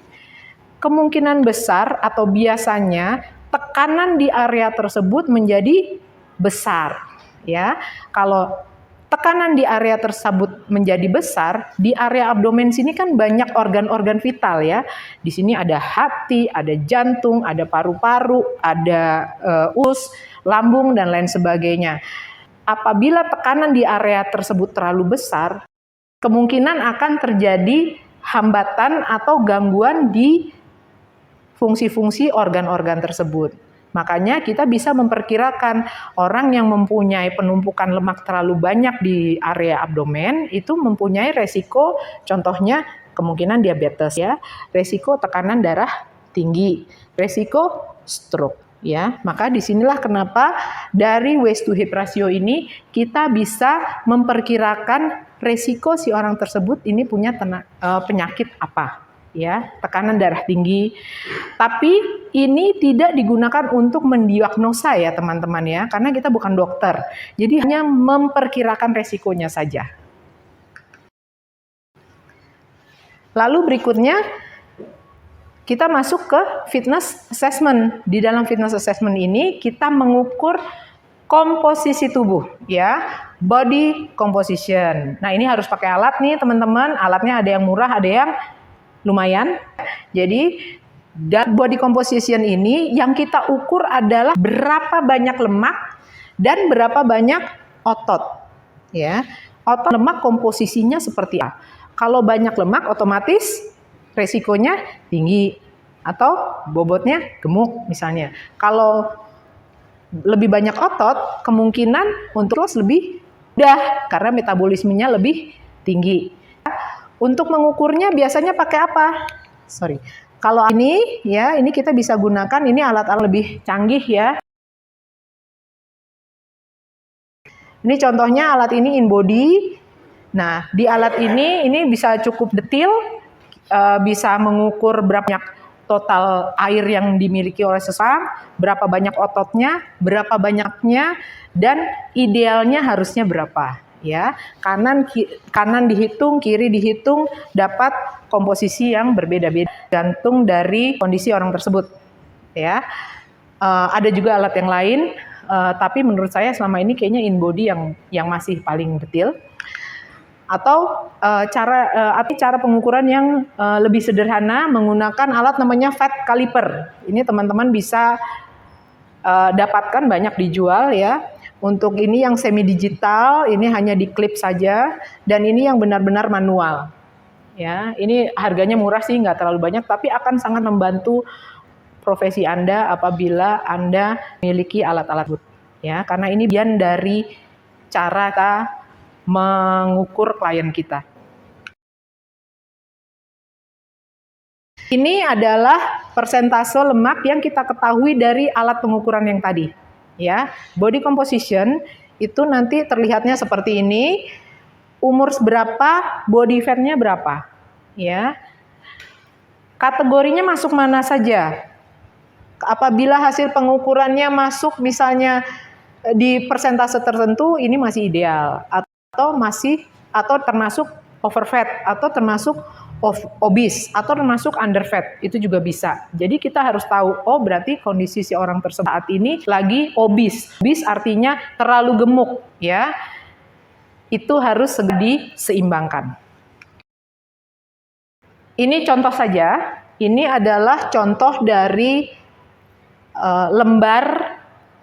A: kemungkinan besar atau biasanya tekanan di area tersebut menjadi besar, ya. Kalau tekanan di area tersebut menjadi besar, di area abdomen sini kan banyak organ-organ vital, ya. Di sini ada hati, ada jantung, ada paru-paru, ada usus, lambung, dan lain sebagainya. Apabila tekanan di area tersebut terlalu besar, kemungkinan akan terjadi hambatan atau gangguan di fungsi-fungsi organ-organ tersebut. Makanya kita bisa memperkirakan orang yang mempunyai penumpukan lemak terlalu banyak di area abdomen itu mempunyai resiko, contohnya kemungkinan diabetes, ya, resiko tekanan darah tinggi, resiko stroke, ya. Maka disinilah kenapa dari waist to hip ratio ini kita bisa memperkirakan resiko si orang tersebut ini punya penyakit apa. Ya, tekanan darah tinggi. Tapi ini tidak digunakan untuk mendiagnosa, ya teman-teman, ya, karena kita bukan dokter. Jadi hanya memperkirakan resikonya saja. Lalu berikutnya kita masuk ke fitness assessment. Di dalam fitness assessment ini kita mengukur komposisi tubuh, ya, body composition. Nah, ini harus pakai alat nih teman-teman. Alatnya ada yang murah, ada yang lumayan. Jadi body composition ini yang kita ukur adalah berapa banyak lemak dan berapa banyak otot, ya. Otot, lemak komposisinya seperti apa? Kalau banyak lemak otomatis resikonya tinggi atau bobotnya gemuk misalnya. Kalau lebih banyak otot, kemungkinan untuk loss lebih mudah karena metabolismenya lebih tinggi. Untuk mengukurnya biasanya pakai apa? Kalau ini, ya, ini kita bisa gunakan, ini alat-alat lebih canggih, ya. Ini contohnya alat ini InBody. Nah, di alat ini bisa cukup detail, bisa mengukur berapa banyak total air yang dimiliki oleh seseorang, berapa banyak ototnya, berapa banyaknya, dan idealnya harusnya berapa. Ya, kanan dihitung, kiri dihitung, dapat komposisi yang berbeda-beda gantung dari kondisi orang tersebut. Ya, ada juga alat yang lain. tapi menurut saya selama ini kayaknya in body yang masih paling detail. Atau cara pengukuran yang lebih sederhana menggunakan alat namanya fat caliper. Ini teman-teman bisa dapatkan, banyak dijual ya. Untuk ini yang semi digital, ini hanya diklip saja, dan ini yang benar-benar manual. Ya, ini harganya murah sih, nggak terlalu banyak, tapi akan sangat membantu profesi Anda apabila Anda memiliki alat-alat ya, karena ini bagian dari cara kita mengukur klien kita. Ini adalah persentase lemak yang kita ketahui dari alat pengukuran yang tadi. Ya, body composition itu nanti terlihatnya seperti ini. Umur berapa, body fatnya berapa. Ya, kategorinya masuk mana saja. Apabila hasil pengukurannya masuk misalnya di persentase tertentu, ini masih ideal, atau termasuk overfat, atau termasuk obese, atau termasuk underfat, itu juga bisa. Jadi kita harus tahu, oh berarti kondisi si orang tersebut saat ini lagi obese. Obese artinya terlalu gemuk, ya. Itu harus diseimbangkan. Ini contoh saja. Ini adalah contoh dari lembar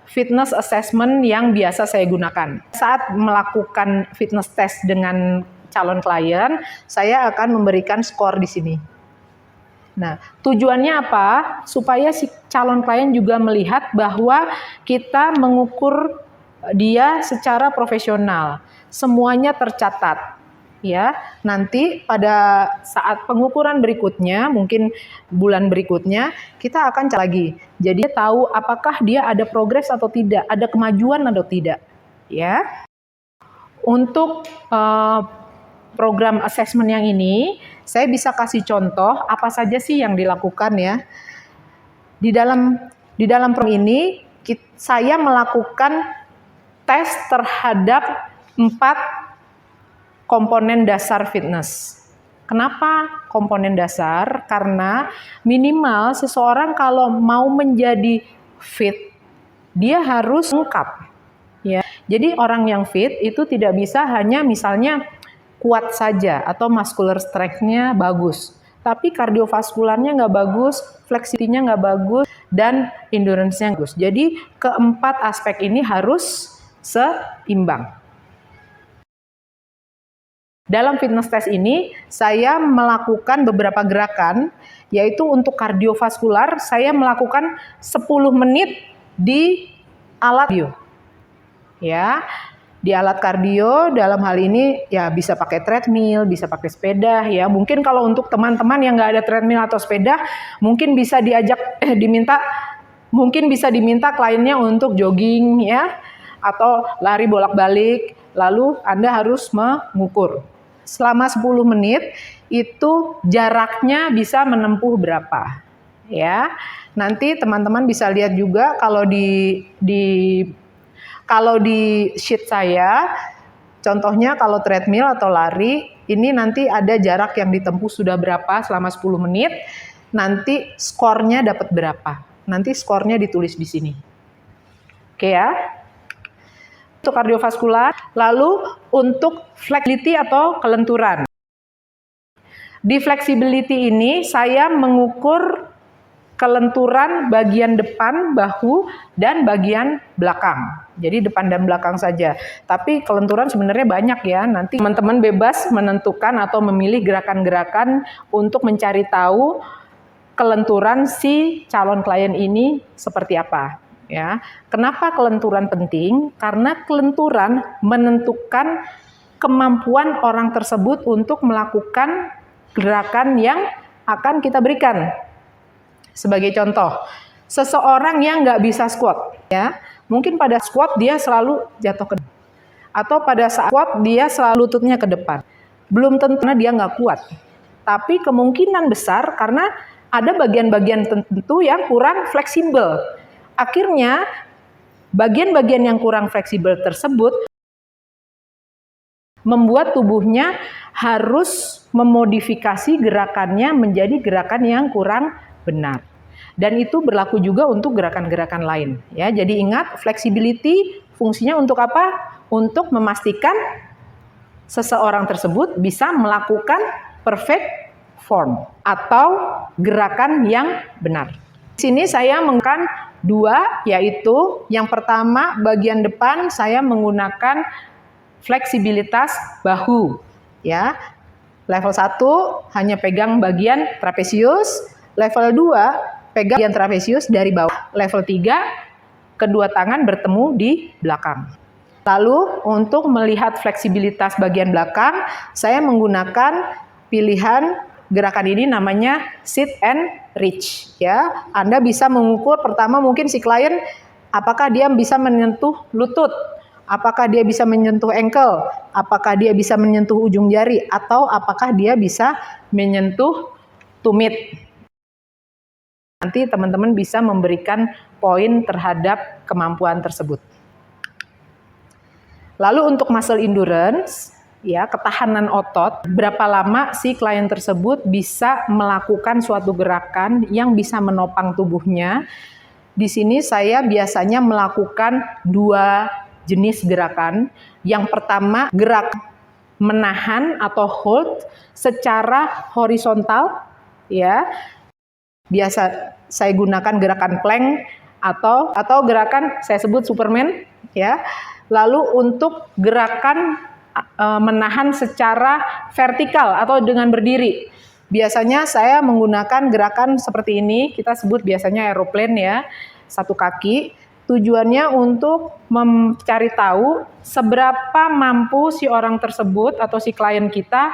A: fitness assessment yang biasa saya gunakan. Saat melakukan fitness test dengan calon klien, saya akan memberikan skor di sini. Nah, tujuannya apa? Supaya si calon klien juga melihat bahwa kita mengukur dia secara profesional. Semuanya tercatat. Ya, nanti pada saat pengukuran berikutnya, mungkin bulan berikutnya, kita akan cek lagi. Jadi tahu apakah dia ada progres atau tidak, ada kemajuan atau tidak. Ya, untuk program assessment yang ini, saya bisa kasih contoh apa saja sih yang dilakukan ya. Di dalam program ini, saya melakukan tes terhadap 4 komponen dasar fitness. Kenapa komponen dasar? Karena minimal seseorang kalau mau menjadi fit, dia harus lengkap. Ya. Jadi orang yang fit itu tidak bisa hanya misalnya kuat saja atau muscular strength-nya bagus, tapi kardiovaskularnya nggak bagus, flexibility-nya nggak bagus, dan endurance-nya bagus. Jadi keempat aspek ini harus seimbang. Dalam fitness test ini, saya melakukan beberapa gerakan, yaitu untuk kardiovaskular, saya melakukan 10 menit di alat kardio. Ya, di alat kardio dalam hal ini ya bisa pakai treadmill, bisa pakai sepeda ya. Mungkin kalau untuk teman-teman yang nggak ada treadmill atau sepeda, mungkin bisa diminta kliennya untuk jogging ya, atau lari bolak-balik, lalu Anda harus mengukur. Selama 10 menit itu jaraknya bisa menempuh berapa ya. Nanti teman-teman bisa lihat juga kalau di sheet saya, contohnya kalau treadmill atau lari, ini nanti ada jarak yang ditempuh sudah berapa selama 10 menit, nanti skornya dapat berapa. Nanti skornya ditulis di sini. Oke ya. Untuk kardiovaskular, lalu untuk flexibility atau kelenturan. Di flexibility ini saya mengukur kelenturan bagian depan bahu dan bagian belakang. Jadi depan dan belakang saja. Tapi kelenturan sebenarnya banyak ya. Nanti teman-teman bebas menentukan atau memilih gerakan-gerakan untuk mencari tahu kelenturan si calon klien ini seperti apa. Ya, kenapa kelenturan penting? Karena kelenturan menentukan kemampuan orang tersebut untuk melakukan gerakan yang akan kita berikan. Sebagai contoh, seseorang yang nggak bisa squat, ya, mungkin pada squat dia selalu jatuh ke depan, atau pada saat squat dia selalu lututnya ke depan. Belum tentu karena dia nggak kuat, tapi kemungkinan besar karena ada bagian-bagian tertentu yang kurang fleksibel. Akhirnya, bagian-bagian yang kurang fleksibel tersebut membuat tubuhnya harus memodifikasi gerakannya menjadi gerakan yang kurang benar. Dan itu berlaku juga untuk gerakan-gerakan lain. Ya, jadi ingat, flexibility fungsinya untuk apa? Untuk memastikan seseorang tersebut bisa melakukan perfect form atau gerakan yang benar. Di sini saya menggunakan dua, yaitu yang pertama bagian depan saya menggunakan fleksibilitas bahu. Ya, level 1 hanya pegang bagian trapesius, level 2 pegang bagian trapesius dari bawah, level 3 kedua tangan bertemu di belakang. Lalu untuk melihat fleksibilitas bagian belakang, saya menggunakan pilihan gerakan ini namanya sit and reach. Ya, Anda bisa mengukur pertama mungkin si klien apakah dia bisa menyentuh lutut, apakah dia bisa menyentuh ankle, apakah dia bisa menyentuh ujung jari, atau apakah dia bisa menyentuh tumit. Nanti teman-teman bisa memberikan poin terhadap kemampuan tersebut. Lalu untuk muscle endurance, ya, ketahanan otot, berapa lama si klien tersebut bisa melakukan suatu gerakan yang bisa menopang tubuhnya. Di sini saya biasanya melakukan dua jenis gerakan. Yang pertama, gerak menahan atau hold secara horizontal, ya. Biasa saya gunakan gerakan plank atau gerakan saya sebut Superman, ya. Lalu untuk gerakan menahan secara vertikal atau dengan berdiri, biasanya saya menggunakan gerakan seperti ini, kita sebut biasanya aeroplane, ya, satu kaki. Tujuannya untuk mencari tahu seberapa mampu si orang tersebut atau si klien kita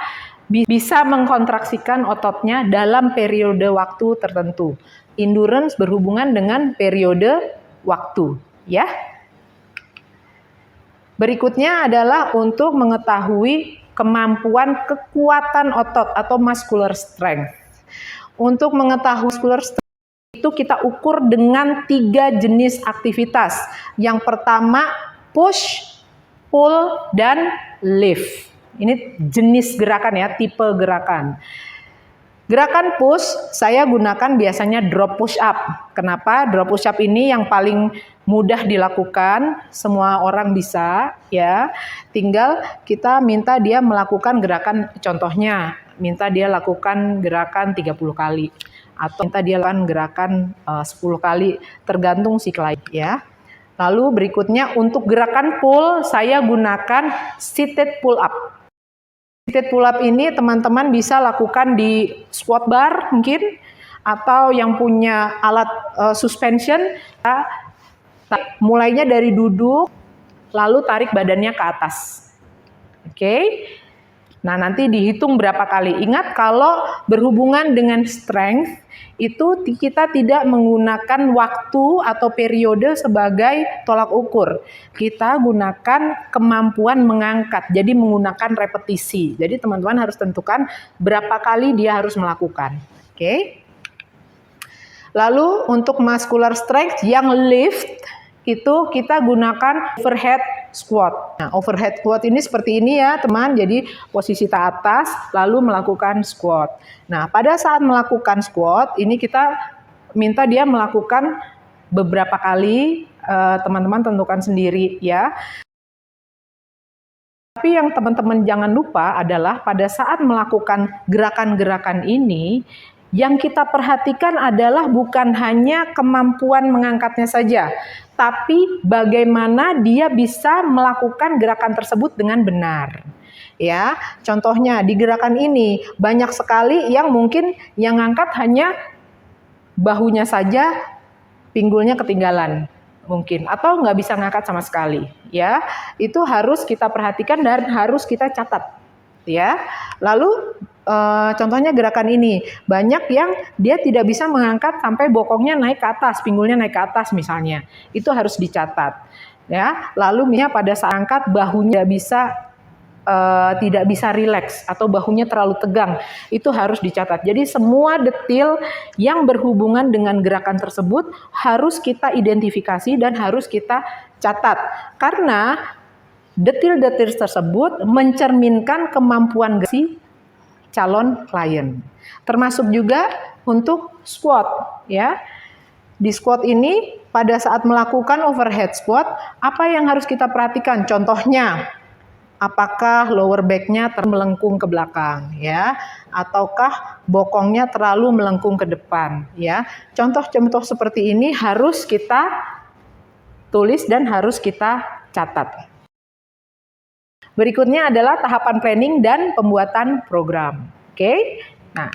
A: bisa mengkontraksikan ototnya dalam periode waktu tertentu. Endurance berhubungan dengan periode waktu, ya. Berikutnya adalah untuk mengetahui kemampuan kekuatan otot atau muscular strength. Untuk mengetahui muscular strength itu kita ukur dengan 3 jenis aktivitas. Yang pertama push, pull, dan lift. Ini jenis gerakan, ya, tipe gerakan. Gerakan push saya gunakan biasanya drop push up. Kenapa? Drop push up ini yang paling mudah dilakukan, semua orang bisa, ya. Tinggal kita minta dia melakukan gerakan, contohnya minta dia lakukan gerakan 30 kali atau minta dia lakukan gerakan 10 kali, tergantung si klien, ya. Lalu berikutnya untuk gerakan pull saya gunakan seated pull up. Seated pull up ini teman-teman bisa lakukan di squat bar mungkin, atau yang punya alat suspension, ya. Mulainya dari duduk, lalu tarik badannya ke atas. Oke. Nah, nanti dihitung berapa kali. Ingat, kalau berhubungan dengan strength, itu kita tidak menggunakan waktu atau periode sebagai tolak ukur. Kita gunakan kemampuan mengangkat, jadi menggunakan repetisi. Jadi teman-teman harus tentukan berapa kali dia harus melakukan. Oke. Lalu untuk muscular strength yang lift, itu kita gunakan overhead squat. Nah, overhead squat ini seperti ini, ya teman, jadi posisi tak atas lalu melakukan squat. Nah, pada saat melakukan squat ini kita minta dia melakukan beberapa kali, teman-teman tentukan sendiri, ya. Tapi yang teman-teman jangan lupa adalah pada saat melakukan gerakan-gerakan ini, yang kita perhatikan adalah bukan hanya kemampuan mengangkatnya saja, tapi bagaimana dia bisa melakukan gerakan tersebut dengan benar. Ya, contohnya di gerakan ini banyak sekali yang mungkin yang angkat hanya bahunya saja, pinggulnya ketinggalan mungkin, atau nggak bisa ngangkat sama sekali. Ya, itu harus kita perhatikan dan harus kita catat. Ya, lalu contohnya gerakan ini, banyak yang dia tidak bisa mengangkat sampai bokongnya naik ke atas, pinggulnya naik ke atas misalnya. Itu harus dicatat. Ya, lalu misalnya pada saat angkat bahunya tidak bisa rileks atau bahunya terlalu tegang, itu harus dicatat. Jadi semua detail yang berhubungan dengan gerakan tersebut harus kita identifikasi dan harus kita catat. Karena detail-detail tersebut mencerminkan kemampuan si calon klien. Termasuk juga untuk squat, ya. Di squat ini, pada saat melakukan overhead squat, apa yang harus kita perhatikan? Contohnya, apakah lower back-nya melengkung ke belakang, ya, ataukah bokongnya terlalu melengkung ke depan, ya. Contoh-contoh seperti ini harus kita tulis dan harus kita catat. Berikutnya adalah tahapan planning dan pembuatan program. Oke, nah.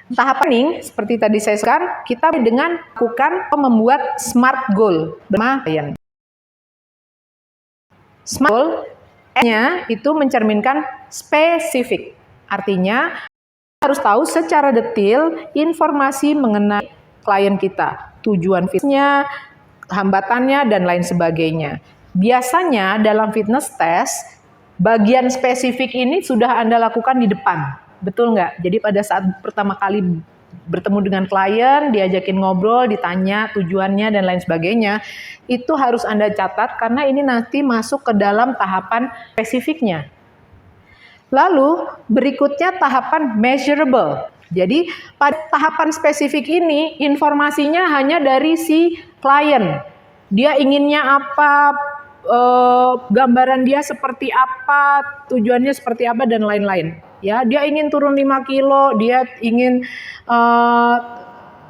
A: Tahap planning, seperti tadi saya sebutkan, kita dengan lakukan membuat SMART goal bersama klien. SMART goal-nya itu mencerminkan spesifik. Artinya, kita harus tahu secara detail informasi mengenai klien kita, tujuan fitnessnya, hambatannya, dan lain sebagainya. Biasanya dalam fitness test, bagian spesifik ini sudah Anda lakukan di depan. Betul nggak? Jadi pada saat pertama kali bertemu dengan klien, diajakin ngobrol, ditanya tujuannya dan lain sebagainya, itu harus Anda catat karena ini nanti masuk ke dalam tahapan spesifiknya. Lalu berikutnya tahapan measurable. Jadi pada tahapan spesifik ini informasinya hanya dari si klien. Dia inginnya apa, gambaran dia seperti apa, tujuannya seperti apa dan lain-lain. Ya, dia ingin turun 5 kilo, dia ingin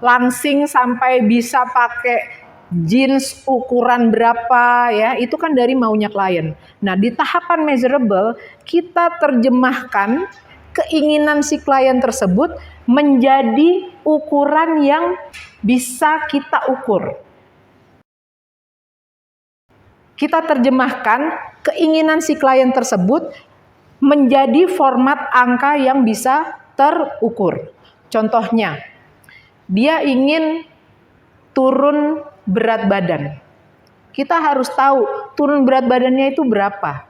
A: langsing sampai bisa pakai jeans ukuran berapa, ya, itu kan dari maunya klien. Nah, di tahapan measurable, kita terjemahkan keinginan si klien tersebut menjadi ukuran yang bisa kita ukur. Kita terjemahkan keinginan si klien tersebut menjadi format angka yang bisa terukur. Contohnya, dia ingin turun berat badan. Kita harus tahu turun berat badannya itu berapa.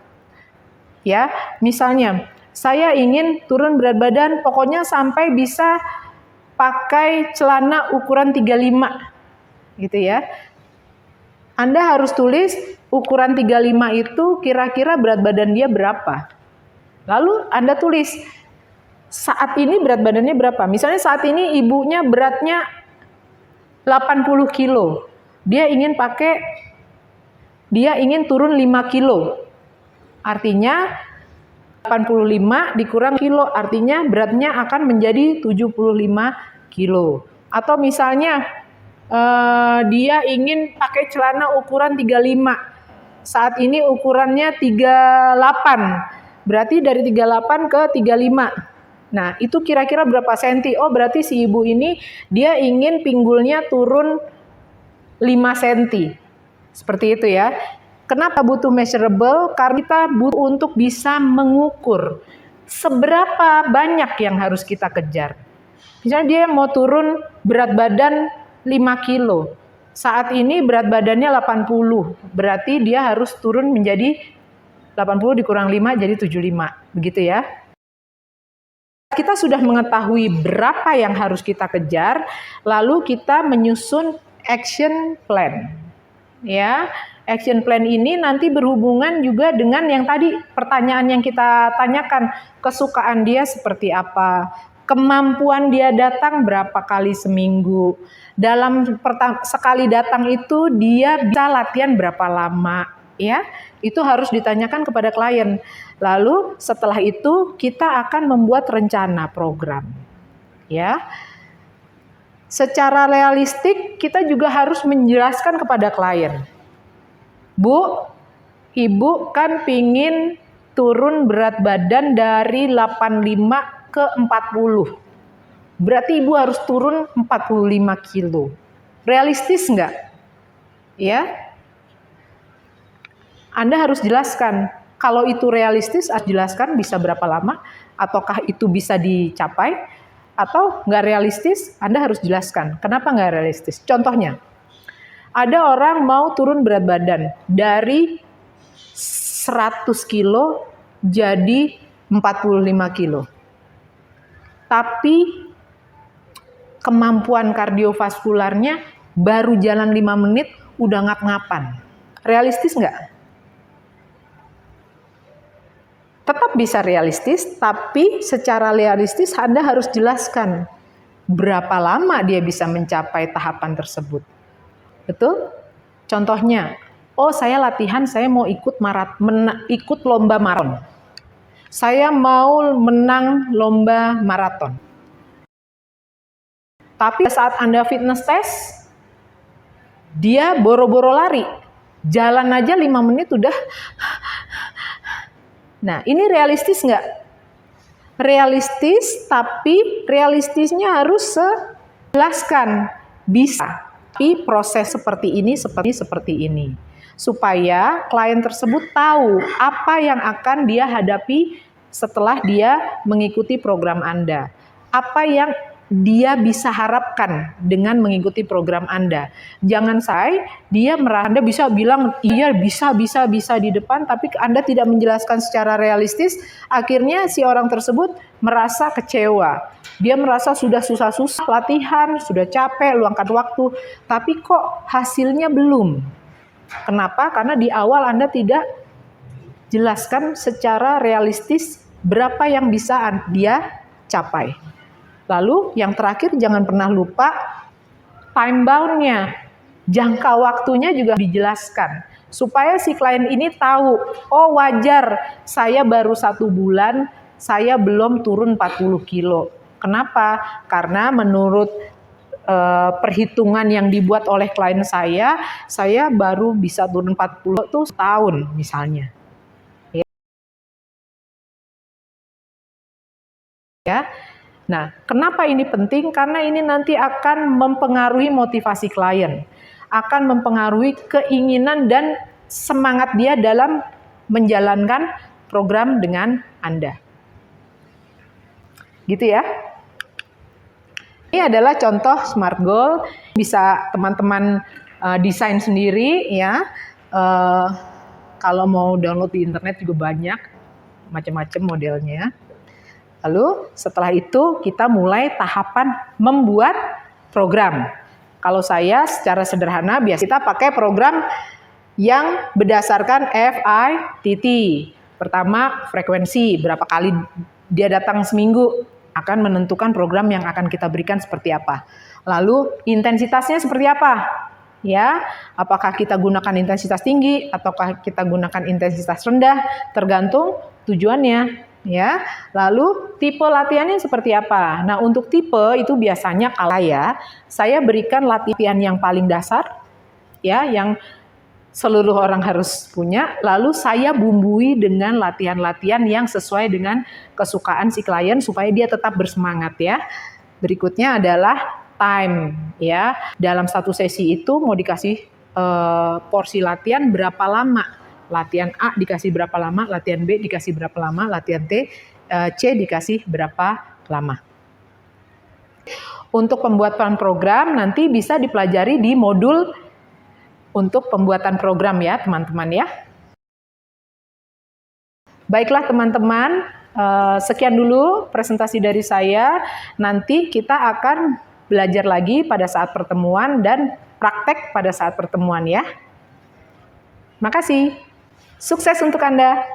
A: Ya, misalnya saya ingin turun berat badan pokoknya sampai bisa pakai celana ukuran 35. Gitu ya. Anda harus tulis ukuran 35 itu kira-kira berat badan dia berapa. Lalu Anda tulis saat ini berat badannya berapa. Misalnya saat ini ibunya beratnya 80 kilo. Dia ingin turun 5 kilo. Artinya 85 dikurang kilo, artinya beratnya akan menjadi 75 kilo. Atau misalnya dia ingin pakai celana ukuran 35. Saat ini ukurannya 38. Berarti dari 38 ke 35. Nah, itu kira-kira berapa senti? Oh, berarti si ibu ini dia ingin pinggulnya turun 5 senti. Seperti itu ya. Kenapa butuh measurable? Karena kita butuh untuk bisa mengukur seberapa banyak yang harus kita kejar. Misalnya dia mau turun berat badan 5 kilo. Saat ini berat badannya 80. Berarti dia harus turun menjadi 80 dikurang 5 jadi 75. Begitu ya. Kita sudah mengetahui berapa yang harus kita kejar, lalu kita menyusun action plan. Ya, action plan ini nanti berhubungan juga dengan yang tadi pertanyaan yang kita tanyakan, kesukaan dia seperti apa, kemampuan dia datang berapa kali seminggu, dalam sekali datang itu dia bisa latihan berapa lama, ya, itu harus ditanyakan kepada klien. Lalu setelah itu kita akan membuat rencana program, ya. Secara realistik kita juga harus menjelaskan kepada klien. Bu, ibu kan pingin turun berat badan dari 85 ke 40. Berarti ibu harus turun 45 kilo. Realistis nggak? Ya. Anda harus jelaskan. Kalau itu realistis, harus jelaskan bisa berapa lama, ataukah itu bisa dicapai, atau nggak realistis, Anda harus jelaskan. Kenapa nggak realistis? Contohnya, ada orang mau turun berat badan dari 100 kilo jadi 45 kilo. Tapi kemampuan kardiovaskularnya baru jalan 5 menit udah ngap-ngapan. Realistis nggak? Tetap bisa realistis, tapi secara realistis Anda harus jelaskan. berapa lama dia bisa mencapai tahapan tersebut. Betul? Contohnya, oh saya latihan, saya mau ikut ikut lomba maraton. Saya mau menang lomba maraton. Tapi saat Anda fitness test, dia boro-boro lari. Jalan aja 5 menit udah. Nah, ini realistis nggak? Realistis, tapi realistisnya harus jelaskan. Bisa, tapi proses seperti ini, seperti ini. Supaya klien tersebut tahu apa yang akan dia hadapi setelah dia mengikuti program Anda. Apa yang dia bisa harapkan dengan mengikuti program Anda. Jangan sampai dia merasa Anda bisa bilang iya bisa di depan, tapi Anda tidak menjelaskan secara realistis, akhirnya si orang tersebut merasa kecewa. Dia merasa sudah susah-susah latihan, sudah capek, luangkan waktu, tapi kok hasilnya belum. Kenapa? Karena di awal Anda tidak jelaskan secara realistis berapa yang bisa dia capai. Lalu yang terakhir jangan pernah lupa time bound-nya. Jangka waktunya juga dijelaskan. Supaya si klien ini tahu, oh wajar saya baru 1 bulan, saya belum turun 40 kilo. Kenapa? Karena menurut perhitungan yang dibuat oleh klien saya baru bisa turun 40 tuh setahun misalnya. Ya. Nah, kenapa ini penting? Karena ini nanti akan mempengaruhi motivasi klien, akan mempengaruhi keinginan dan semangat dia dalam menjalankan program dengan Anda. Gitu ya. Ini adalah contoh SMART goal, bisa teman-teman desain sendiri ya. Kalau mau download di internet juga banyak, macam-macam modelnya. Lalu setelah itu kita mulai tahapan membuat program. Kalau saya secara sederhana biasa kita pakai program yang berdasarkan FITT. Pertama frekuensi, berapa kali dia datang seminggu akan menentukan program yang akan kita berikan seperti apa. Lalu intensitasnya seperti apa? Ya, apakah kita gunakan intensitas tinggi ataukah kita gunakan intensitas rendah, tergantung tujuannya. Ya, lalu tipe latihannya seperti apa? Nah, untuk tipe itu biasanya kalau saya berikan latihan yang paling dasar, ya, yang seluruh orang harus punya. Lalu saya bumbui dengan latihan-latihan yang sesuai dengan kesukaan si klien supaya dia tetap bersemangat ya. Berikutnya adalah time, ya. Dalam satu sesi itu mau dikasih porsi latihan berapa lama? Latihan A dikasih berapa lama, latihan B dikasih berapa lama, latihan C dikasih berapa lama. Untuk pembuatan program nanti bisa dipelajari di modul untuk pembuatan program ya teman-teman ya. Baiklah teman-teman, sekian dulu presentasi dari saya. Nanti kita akan belajar lagi pada saat pertemuan dan praktek pada saat pertemuan ya. Makasih. Sukses untuk Anda.